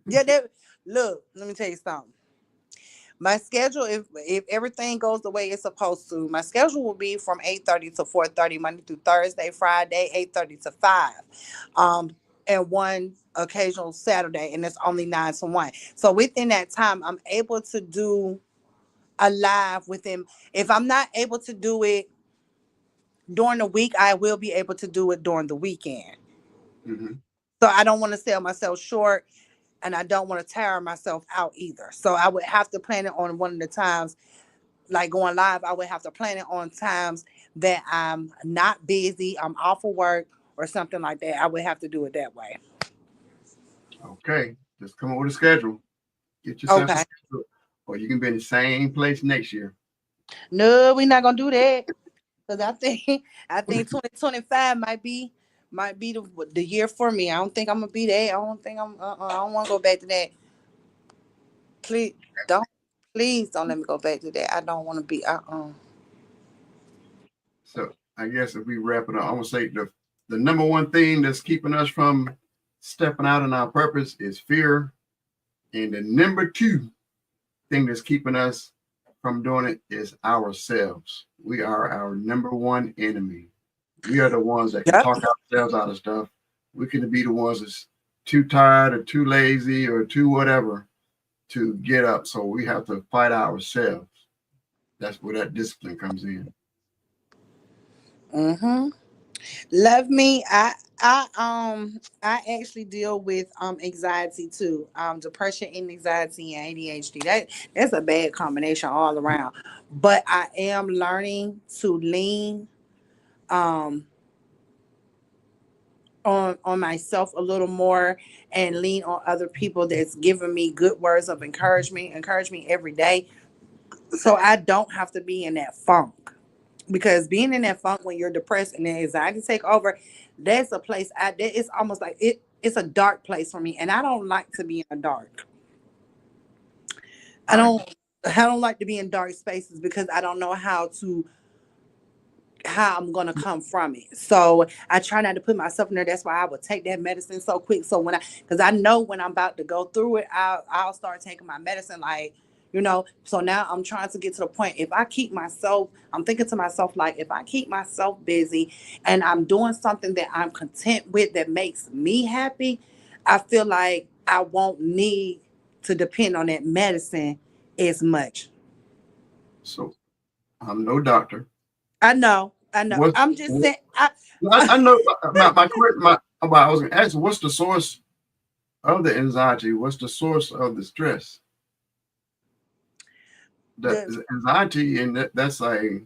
S2: yeah. Look, let me tell you something. My schedule, if everything goes the way it's supposed to, my schedule will be from 8:30 to 4:30 Monday through Thursday, Friday 8:30 to 5, and one occasional Saturday, and it's only 9 to 1. So within that time, I'm able to do a live within. If I'm not able to do it during the week, I will be able to do it during the weekend.
S1: mhm.
S2: So I don't want to sell myself short, and I don't want to tire myself out either. So I would have to plan it on one of the times, like going live. I would have to plan it on times that I'm not busy, I'm off of work or something like that. I would have to do it that way.
S1: Okay, just come up with a schedule. Get yourself a
S2: Okay.
S1: schedule, or you can be in the same place next year.
S2: No, we're not gonna do that. Because I think I think 2025 might be the year for me. I don't think I'm gonna be there. I don't think I don't want to go back to that. Please don't. Please don't let me go back to that. I don't want to be.
S1: So I guess if we wrap it up, I'm gonna say the number one thing that's keeping us from stepping out in our purpose is fear, and the number two thing that's keeping us from doing it is ourselves. We are our number one enemy. We are the ones that can
S2: Yep.
S1: talk ourselves out of stuff. We can be the ones that's too tired or too lazy or too whatever to get up. So we have to fight ourselves. That's where that discipline comes in.
S2: Mm-hmm. Love me. I actually deal with anxiety too. Depression and anxiety and ADHD. That's a bad combination all around. But I am learning to lean um on myself a little more and lean on other people that's giving me good words of encourage me every day, so I don't have to be in that funk. Because being in that funk when you're depressed and then anxiety take over, that's a place it's almost like it's a dark place for me, and I don't like to be in a dark. I
S1: Right.
S2: don't I don't like to be in dark spaces because I don't know how I'm gonna come from it. So I try not to put myself in there. That's why I would take that medicine so quick. So because I know when I'm about to go through it, I'll start taking my medicine. Like, So now I'm trying to get to the point. If I keep myself, I'm thinking to myself like, if I keep myself busy and I'm doing something that I'm content with that makes me happy, I feel like I won't need to depend on that medicine as much.
S1: So I'm no doctor.
S2: I know. I know.
S1: What,
S2: I'm just
S1: what
S2: saying.
S1: I know I was gonna ask you, what's the source of the anxiety? What's the source of the stress? That
S2: the
S1: is anxiety, and that's a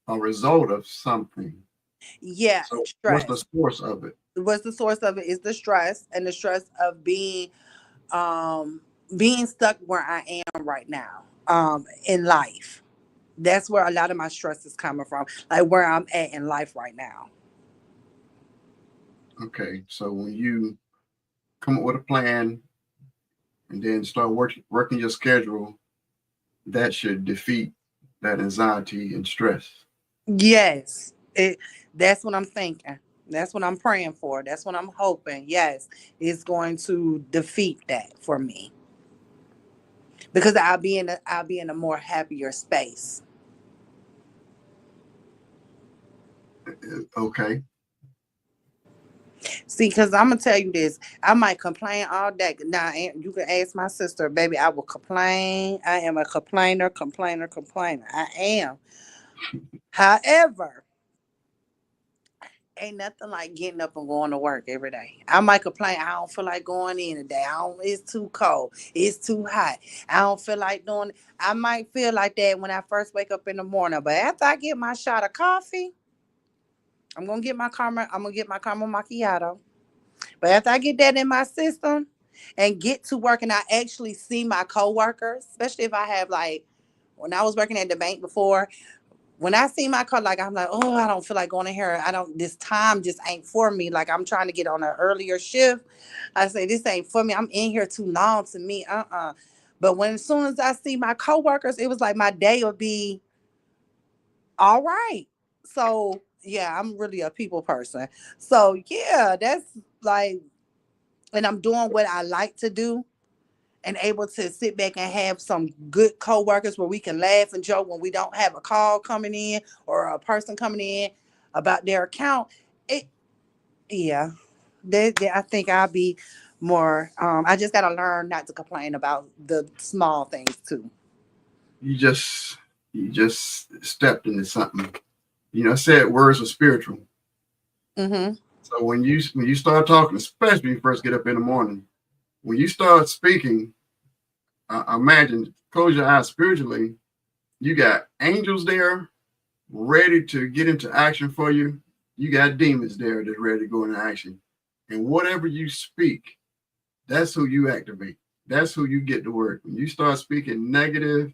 S1: result of something.
S2: Yeah,
S1: So what's the
S2: stress.
S1: source of it?
S2: What's the source of it is the stress, and the stress of um being stuck where I am right now in life. That's where a lot of my stress is coming from, like where I'm at in life right now.
S1: Okay, so when you come up with a plan and then start working your schedule, that should defeat that anxiety and stress.
S2: Yes, that's what I'm thinking. That's what I'm praying for. That's what I'm hoping. Yes, it's going to defeat that for me because I'll be in a more happier space.
S1: Okay.
S2: See, because I'm gonna tell you this, I might complain all day. Now, you can ask my sister, baby. I will complain. I am a complainer, complainer, complainer. I am. However, ain't nothing like getting up and going to work every day. I might complain. I don't feel like going in today. I don't. It's too cold. It's too hot. I don't feel like doing. I might feel like that when I first wake up in the morning, but after I get my shot of coffee, I'm gonna get my karma. I'm gonna get my caramel macchiato. But after I get that in my system and get to work and I actually see my coworkers, especially if I have like when I was working at the bank before, when I see my car, like I'm like, oh, I don't feel like going in here. I don't. This time just ain't for me. Like I'm trying to get on an earlier shift. I say this ain't for me. I'm in here too long to me. But when as soon as I see my coworkers, it was like my day would be all right. So yeah, I'm really a people person. So yeah, that's like, and I'm doing what I like to do and able to sit back and have some good coworkers where we can laugh and joke when we don't have a call coming in or a person coming in about their account. It, yeah, I think I'll be more. I just got to learn not to complain about the small things too.
S1: You just you just stepped into something. You know, I said words are spiritual.
S2: Mm-hmm.
S1: So when you start talking, especially when you first get up in the morning, when you start speaking, imagine, close your eyes spiritually. You got angels there ready to get into action for you. You got demons there that's ready to go into action. And whatever you speak, that's who you activate. That's who you get to work. When you start speaking negative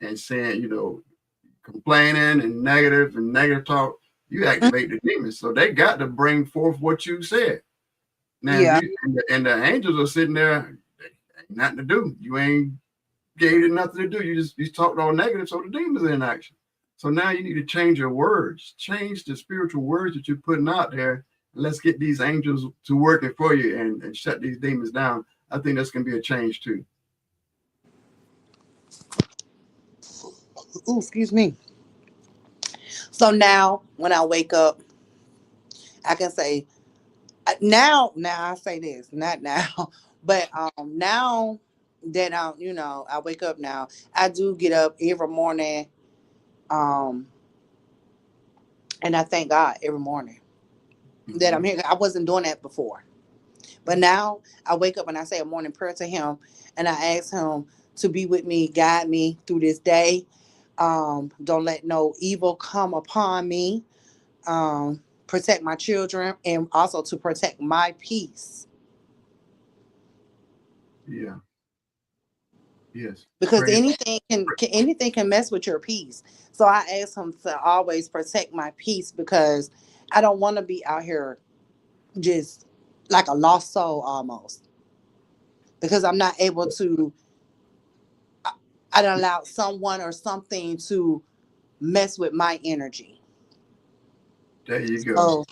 S1: and saying, complaining and negative talk, you activate the demons. So they got to bring forth what you said. Now, if
S2: Yeah.
S1: you and the angels are sitting there, ain't nothing to do. You ain't gave it nothing to do. You talked all negative, so the demons are in action. So now you need to change your words, change the spiritual words that you're putting out there. And let's get these angels to working for you and shut these demons down. I think that's gonna be a change too.
S2: Ooh, excuse me. So now when I wake up, I can say now I say this, not now, but now that I wake up now, I do get up every morning, um and I thank God every morning that I'm
S1: Mm-hmm.
S2: here. I wasn't doing that before, but now I wake up and I say a morning prayer to Him, and I ask Him to be with me, guide me through this day. Don't let no evil come upon me. Protect my children and also to protect my peace,
S1: Yeah. Yes.
S2: because
S1: Praise.
S2: anything can mess with your peace. So I ask Him to always protect my peace, because I don't want to be out here just like a lost soul almost, because I'm not able to. I don't allow someone or something to mess with my energy.
S1: There you go.
S2: So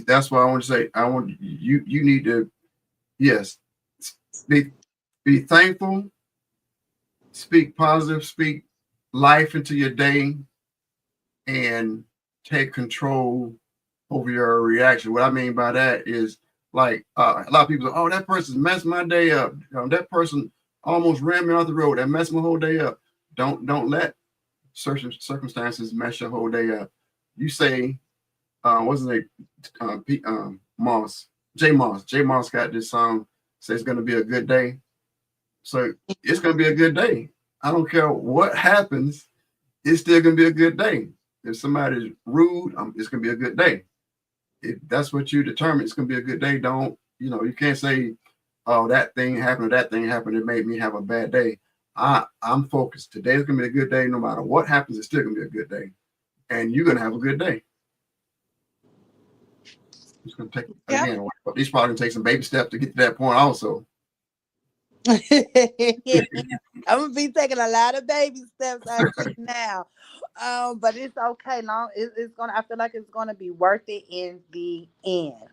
S1: That's why I want to say. I want you. You need to, yes, be be thankful. Speak positive. Speak life into your day, and take control over your reaction. What I mean by that is, like, a lot of people say, "Oh, that person's messed my day up. That person almost ran me off the road. That messed my whole day up." Don't let certain circumstances mess your whole day up. You say, what's his name? Moss, J Moss. J Moss got this song. Says it's gonna be a good day. So it's gonna be a good day. I don't care what happens. It's still gonna be a good day. If somebody's rude, it's gonna be a good day. If that's what you determine, it's gonna be a good day. Don't you can't say, "Oh, that thing happened or that thing happened. It made me have a bad day." I'm focused. Today's gonna be a good day. No matter what happens, it's still gonna be a good day, and you're gonna have a good day. It's gonna take
S2: yeah.
S1: again. These probably gonna take some baby steps to get to that point. Also,
S2: I'm gonna be taking a lot of baby steps, I see now. But it's okay. Long it's gonna. I feel like it's gonna be worth it in the end.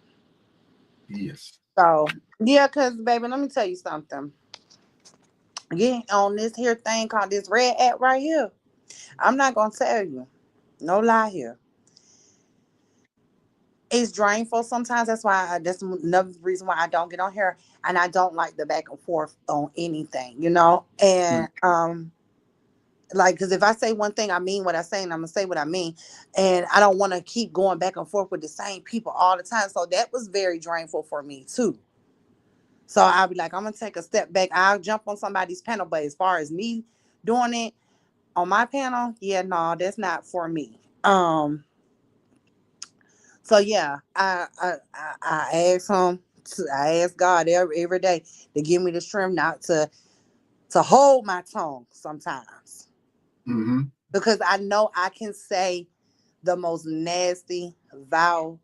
S1: yes,
S2: So yeah, cause baby, let me tell you something. Getting on this here thing called this red app right here. I'm not gonna tell you, no lie here. It's drainful sometimes. That's another reason why I don't get on here, and I don't like the back and forth on anything,
S1: mm,
S2: And like, because if I say one thing, I mean what I say, and I'm gonna say what I mean, and I don't want to keep going back and forth with the same people all the time. So that was very drainful for me too. So I'll be like, I'm gonna take a step back. I'll jump on somebody's panel, but as far as me doing it on my panel, yeah, no, that's not for me. So yeah, I ask him. I ask God every day to give me the strength not to hold my tongue sometimes.
S1: Mm-hmm.
S2: because I know I can say the most nasty, vile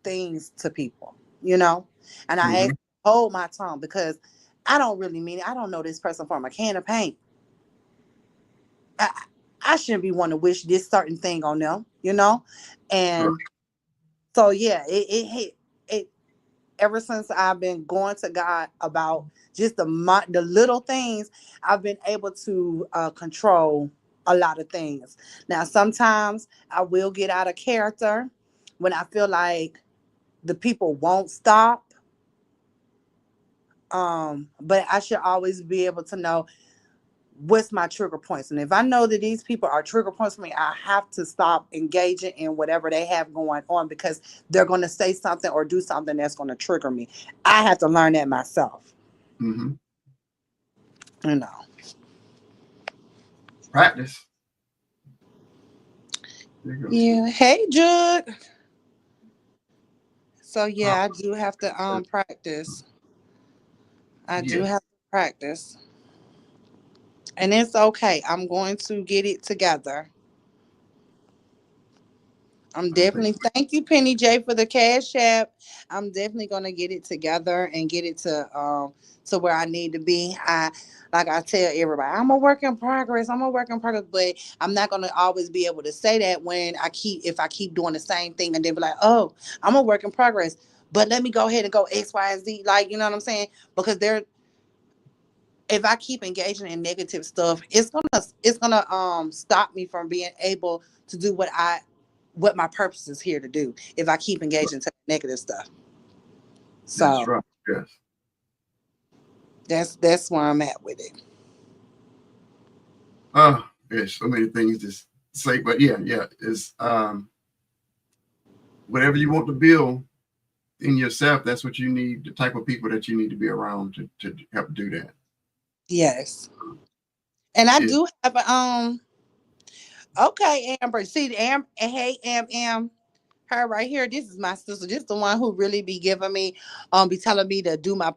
S2: things to people, you know? And I
S1: Mm-hmm.
S2: ask, hold my tongue because I don't really mean it. I don't know this person from a can of paint. I, I shouldn't be wanting to wish this certain thing on them, you know?
S1: Right.
S2: And so, yeah, it hit it ever since I've been going to God about just the little things. I've been able to control a lot of things. Now, sometimes I will get out of character when I feel like the people won't stop. But I should always be able to know what's my trigger points. And if I know that these people are trigger points for me, I have to stop engaging in whatever they have going on because they're going to say something or do something that's going to trigger me. I have to learn that myself.
S1: Mm-hmm.
S2: You know.
S1: Practice. There you go.
S2: Yeah. Hey, Jug. So
S1: Uh,
S2: yeah, I do have to practice. I do
S1: yes.
S2: have to practice. And it's okay. I'm going to get it together. I'm
S1: I think.
S2: definitely thank you, Penny J, for the cash app. I'm definitely gonna get it together and get it to where I need to be. I tell everybody, I'm a work in progress. I'm a work in progress, but I'm not gonna always be able to say that when if I keep doing the same thing and then be like, oh, I'm a work in progress. But let me go ahead and go X, Y, and Z. Like, you know what I'm saying? Because if I keep engaging in negative stuff, it's gonna stop me from being able to do what my purpose is here to do if I keep engaging to negative stuff.
S1: That's
S2: So
S1: right. Yes.
S2: that's where I'm at with it.
S1: There's so many things to say, but yeah, yeah. It's whatever you want to build in yourself, that's what you need, the type of people that you need to be around to help do that.
S2: Yes. And I
S1: Yeah.
S2: do have a okay, Amber. See hey her right here. This is my sister. This is the one who really be giving me be telling me to do my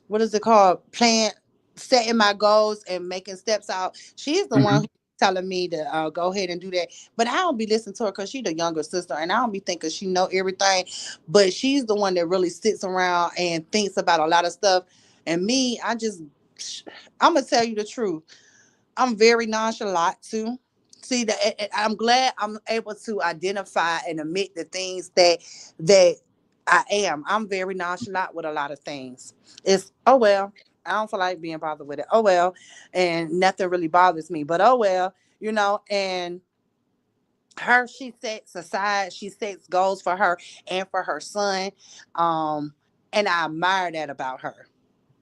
S2: what is it called? Plan, setting my goals and making steps out. She's the one
S1: Mm-hmm.
S2: who's telling me to go ahead and do that. But I don't be listening to her because she's the younger sister, and I don't be thinking she know everything. But she's the one that really sits around and thinks about a lot of stuff. And me, I'm gonna tell you the truth. I'm very nonchalant too. See that I'm glad I'm able to identify and admit the things that I am. I'm very nonchalant with a lot of things. It's oh well. I don't feel like being bothered with it. Oh well, and nothing really bothers me. But oh well, you know. And she sets aside. She sets goals for her and for her son. Um, and I admire that about her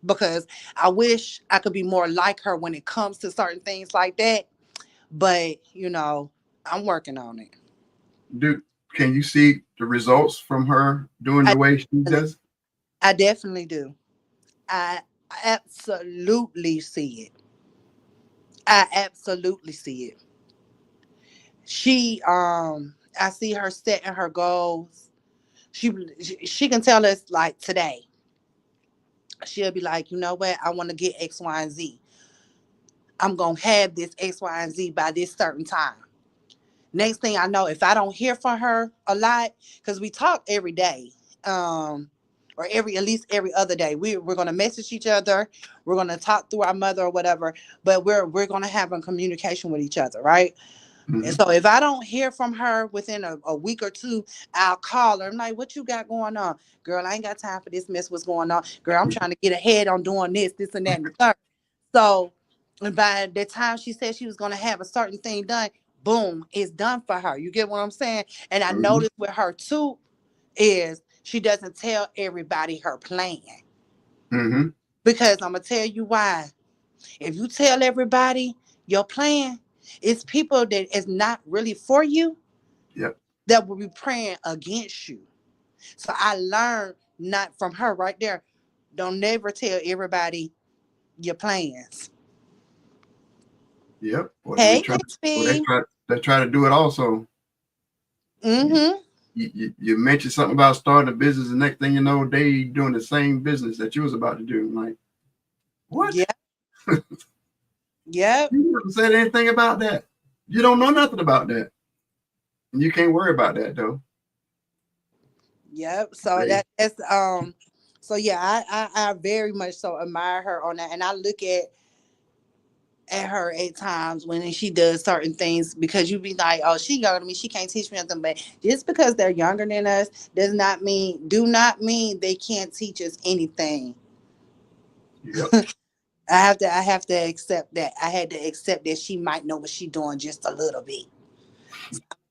S2: because I wish I could be more like her when it comes to certain things like that. But I'm working on it.
S1: Do can you see the results from her doing
S2: I
S1: the way she
S2: definitely,
S1: does?
S2: I definitely do. I absolutely see it. I absolutely see it. I see her setting her goals. She can tell us like today. She'll be like, you know what? I want to get X, Y, and Z. I'm gonna have this X, Y, and Z by this certain time. Next thing I know, if I don't hear from her a lot, because we talk every day, or at least every other day, we're gonna message each other, we're gonna talk through our mother or whatever, but we're gonna have a communication with each other, right? And
S1: Mm-hmm.
S2: so if I don't hear from her within a week or two, I'll call her. I'm like, what you got going on? Girl, I ain't got time for this mess. What's going on? Girl, I'm trying to get ahead on doing this and that and the third. So by the time she said she was going to have a certain thing done, boom, it's done for her. You get what I'm saying? And I
S1: Mm-hmm.
S2: noticed with her too is she doesn't tell everybody her plan.
S1: Mm-hmm.
S2: Because I'm going to tell you why. If you tell everybody your plan, it's people that is not really for you
S1: Yep.
S2: that will be praying against you. So I learned not from her right there. Don't never tell everybody your plans.
S1: Yep. Or they
S2: Hey,
S1: try. Or
S2: XP.
S1: they try to do it also. You,
S2: Mm-hmm.
S1: you mentioned something about starting a business, the next thing you know, they doing the same business that you was about to do. I'm like, what?
S2: Yeah. Yep.
S1: You never said anything about that. You don't know nothing about that. And you can't worry about that though.
S2: Yep. So
S1: Hey,
S2: that's so yeah, I very much so admire her on that. And I look at her at times when she does certain things because you be like, oh, she younger than me, she can't teach me nothing. But just because they're younger than us do not mean they can't teach us anything.
S1: yep.
S2: I have to accept that. I had to accept that she might know what she's doing just a little bit.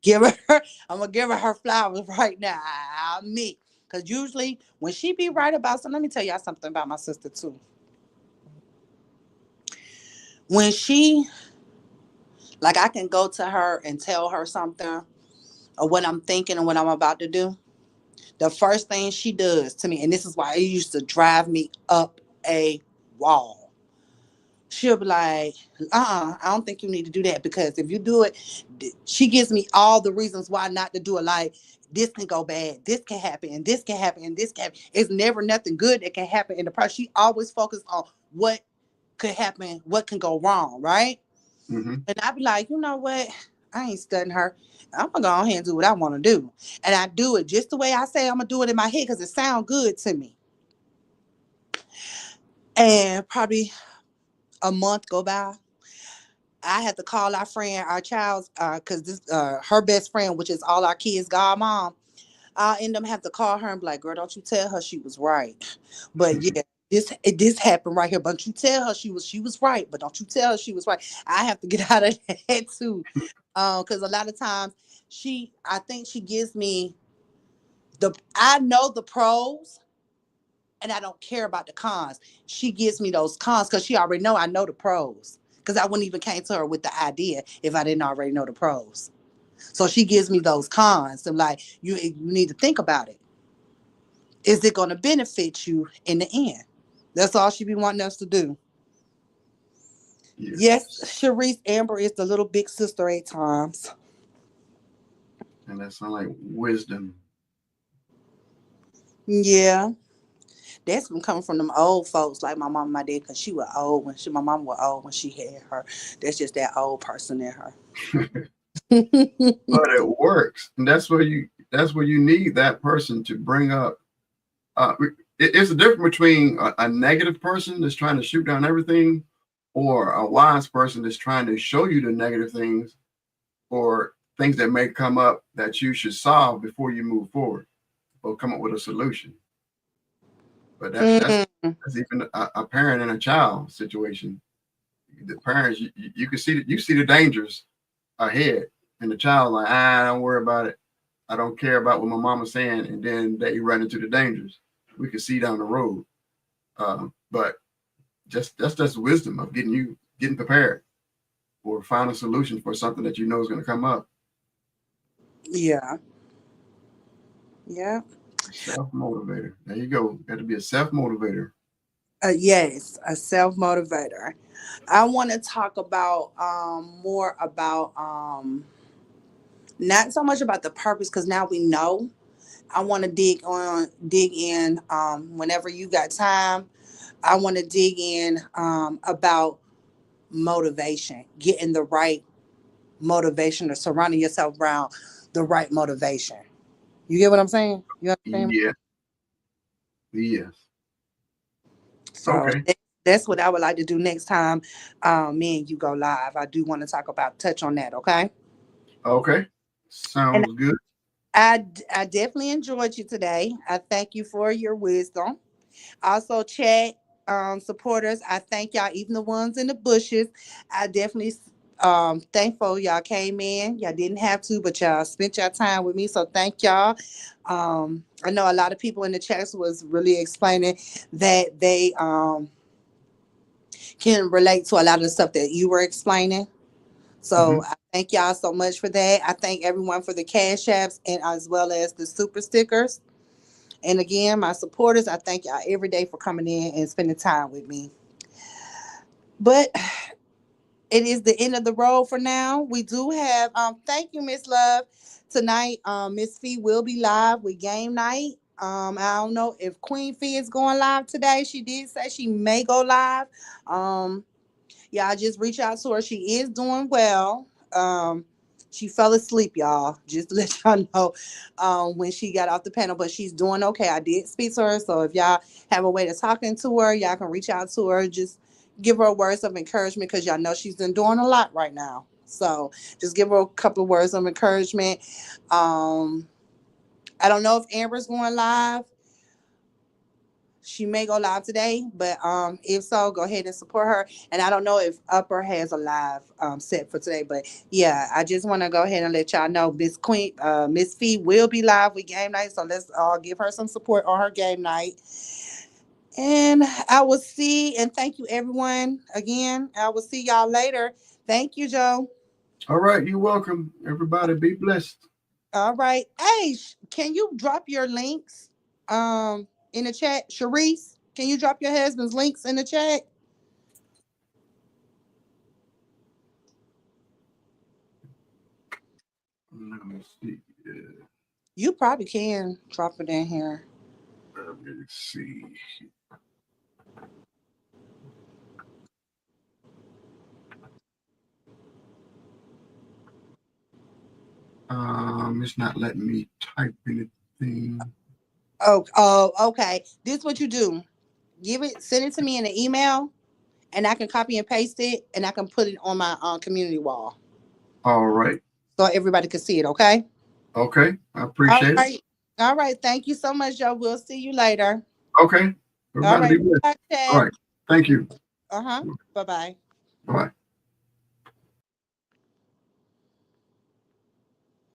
S2: Give her I'm gonna give her flowers right now. Me. Cause usually when she be right about something, let me tell y'all something about my sister too. When she like I can go to her and tell her something or what I'm thinking and what I'm about to do. The first thing she does to me, and this is why it used to drive me up a wall. She'll be like, I don't think you need to do that because if you do it, she gives me all the reasons why not to do it. Like, this can go bad, this can happen, and this can happen, and this can happen. It's never nothing good that can happen in the process. She always focuses on what could happen, what can go wrong, right?
S1: Hmm.
S2: And I'd be like, you know what? I ain't studying her. I'm gonna go ahead and do what I want to do, and I do it just the way I say I'm gonna do it in my head because it sounds good to me. And probably a month go by, I had to call our friend, our child's, because this her best friend, which is all our kids' godmom. I'll end up have to call her and be like, "Girl, don't you tell her she was right." But yeah, this happened right here. But don't you tell her she was right. But don't you tell her she was right. I have to get out of that too, because a lot of times I think she gives me I know the pros and I don't care about the cons. She gives me those cons because she already know I know the pros. Because I wouldn't even came to her with the idea if I didn't already know the pros. So she gives me those cons. I'm like, you need to think about it. Is it going to benefit you in the end? That's all she be wanting us to do. Yes,
S1: Yes.
S2: Sharice Amber is the little big sister at times.
S1: And that sounds like wisdom.
S2: Yeah, that's been coming from them old folks like my mom and my dad because she was old my mom was old when she had her. That's just that old person in her.
S1: But it works. And that's where you need that person to bring up it's a difference between a negative person that's trying to shoot down everything or a wise person that's trying to show you the negative things or things that may come up that you should solve before you move forward or come up with a solution. But
S2: Mm,
S1: that's even a parent and a child situation. The parents, you can see that you see the dangers ahead, and the child like, don't worry about it. I don't care about what my mama's saying, and then they run into the dangers. We can see down the road. But that's just wisdom of getting prepared or find a solution for something that you know is going to come up.
S2: yeah, yeah.
S1: Self motivator. There you go. Got to be a self motivator.
S2: Yes, a self motivator. I want to talk about more about not so much about the purpose because now we know. I want to dig in whenever you got time. I want to dig in about motivation, getting the right motivation or surrounding yourself around the right motivation. You get what I'm saying? You understand?
S1: Yeah. Yes.
S2: So
S1: Okay.
S2: that's what I would like to do next time me and you go live. I do want to talk about touch on that, okay?
S1: Okay.
S2: And
S1: Sounds good.
S2: I definitely enjoyed you today. I thank you for your wisdom. Also, chat supporters, I thank y'all, even the ones in the bushes. I definitely thankful y'all came in. Y'all didn't have to, but y'all spent your time with me. So thank y'all. I know a lot of people in the chats was really explaining that they can relate to a lot of the stuff that you were explaining.
S1: Hmm.
S2: So I thank y'all so much for that. I thank everyone for the cash apps and as well as the super stickers. And again, my supporters, I thank y'all every day for coming in and spending time with me. But it is the end of the road for now. We do have thank you, Miss Love. Tonight, Miss Fee will be live with game night. I don't know if Queen Fee is going live today. She did say she may go live. Um, Yeah, just reach out to her. She is doing well. She fell asleep, y'all. Just to let y'all know, when she got off the panel, but she's doing okay. I did speak to her, so if y'all have a way to talking to her, y'all can reach out to her. Just give her words of encouragement because y'all know she's been doing a lot right now. So just give her a couple of words of encouragement. Um, I don't know if Amber's going live. She may go live today, but if so, go ahead and support her. And I don't know if Upper has a live set for today, but yeah, I just want to go ahead and let y'all know Miss Fee will be live with game night, so let's all give her some support on her game night. And I will see and thank you everyone again. I will see y'all later. Thank you, Joe.
S1: All right, you're welcome. Everybody be blessed.
S2: All right. Hey, can you drop your links in the chat? Sharice, can you drop your husband's links in the chat?
S1: Let me see.
S2: You probably can drop it in here.
S1: Let me see. It's not letting me type anything.
S2: Okay. This is what you do. Send it to me in an email, and I can copy and paste it, and I can put it on my community wall
S1: All right.
S2: so everybody can see it. Okay.
S1: Okay. I
S2: All
S1: appreciate it.
S2: right. All right. Thank you so much, Joe. We'll see you later.
S1: Okay.
S2: All
S1: Everybody be
S2: right.
S1: blessed.
S2: Bye,
S1: All
S2: Chad.
S1: right. Thank you.
S2: Bye bye.
S1: Bye.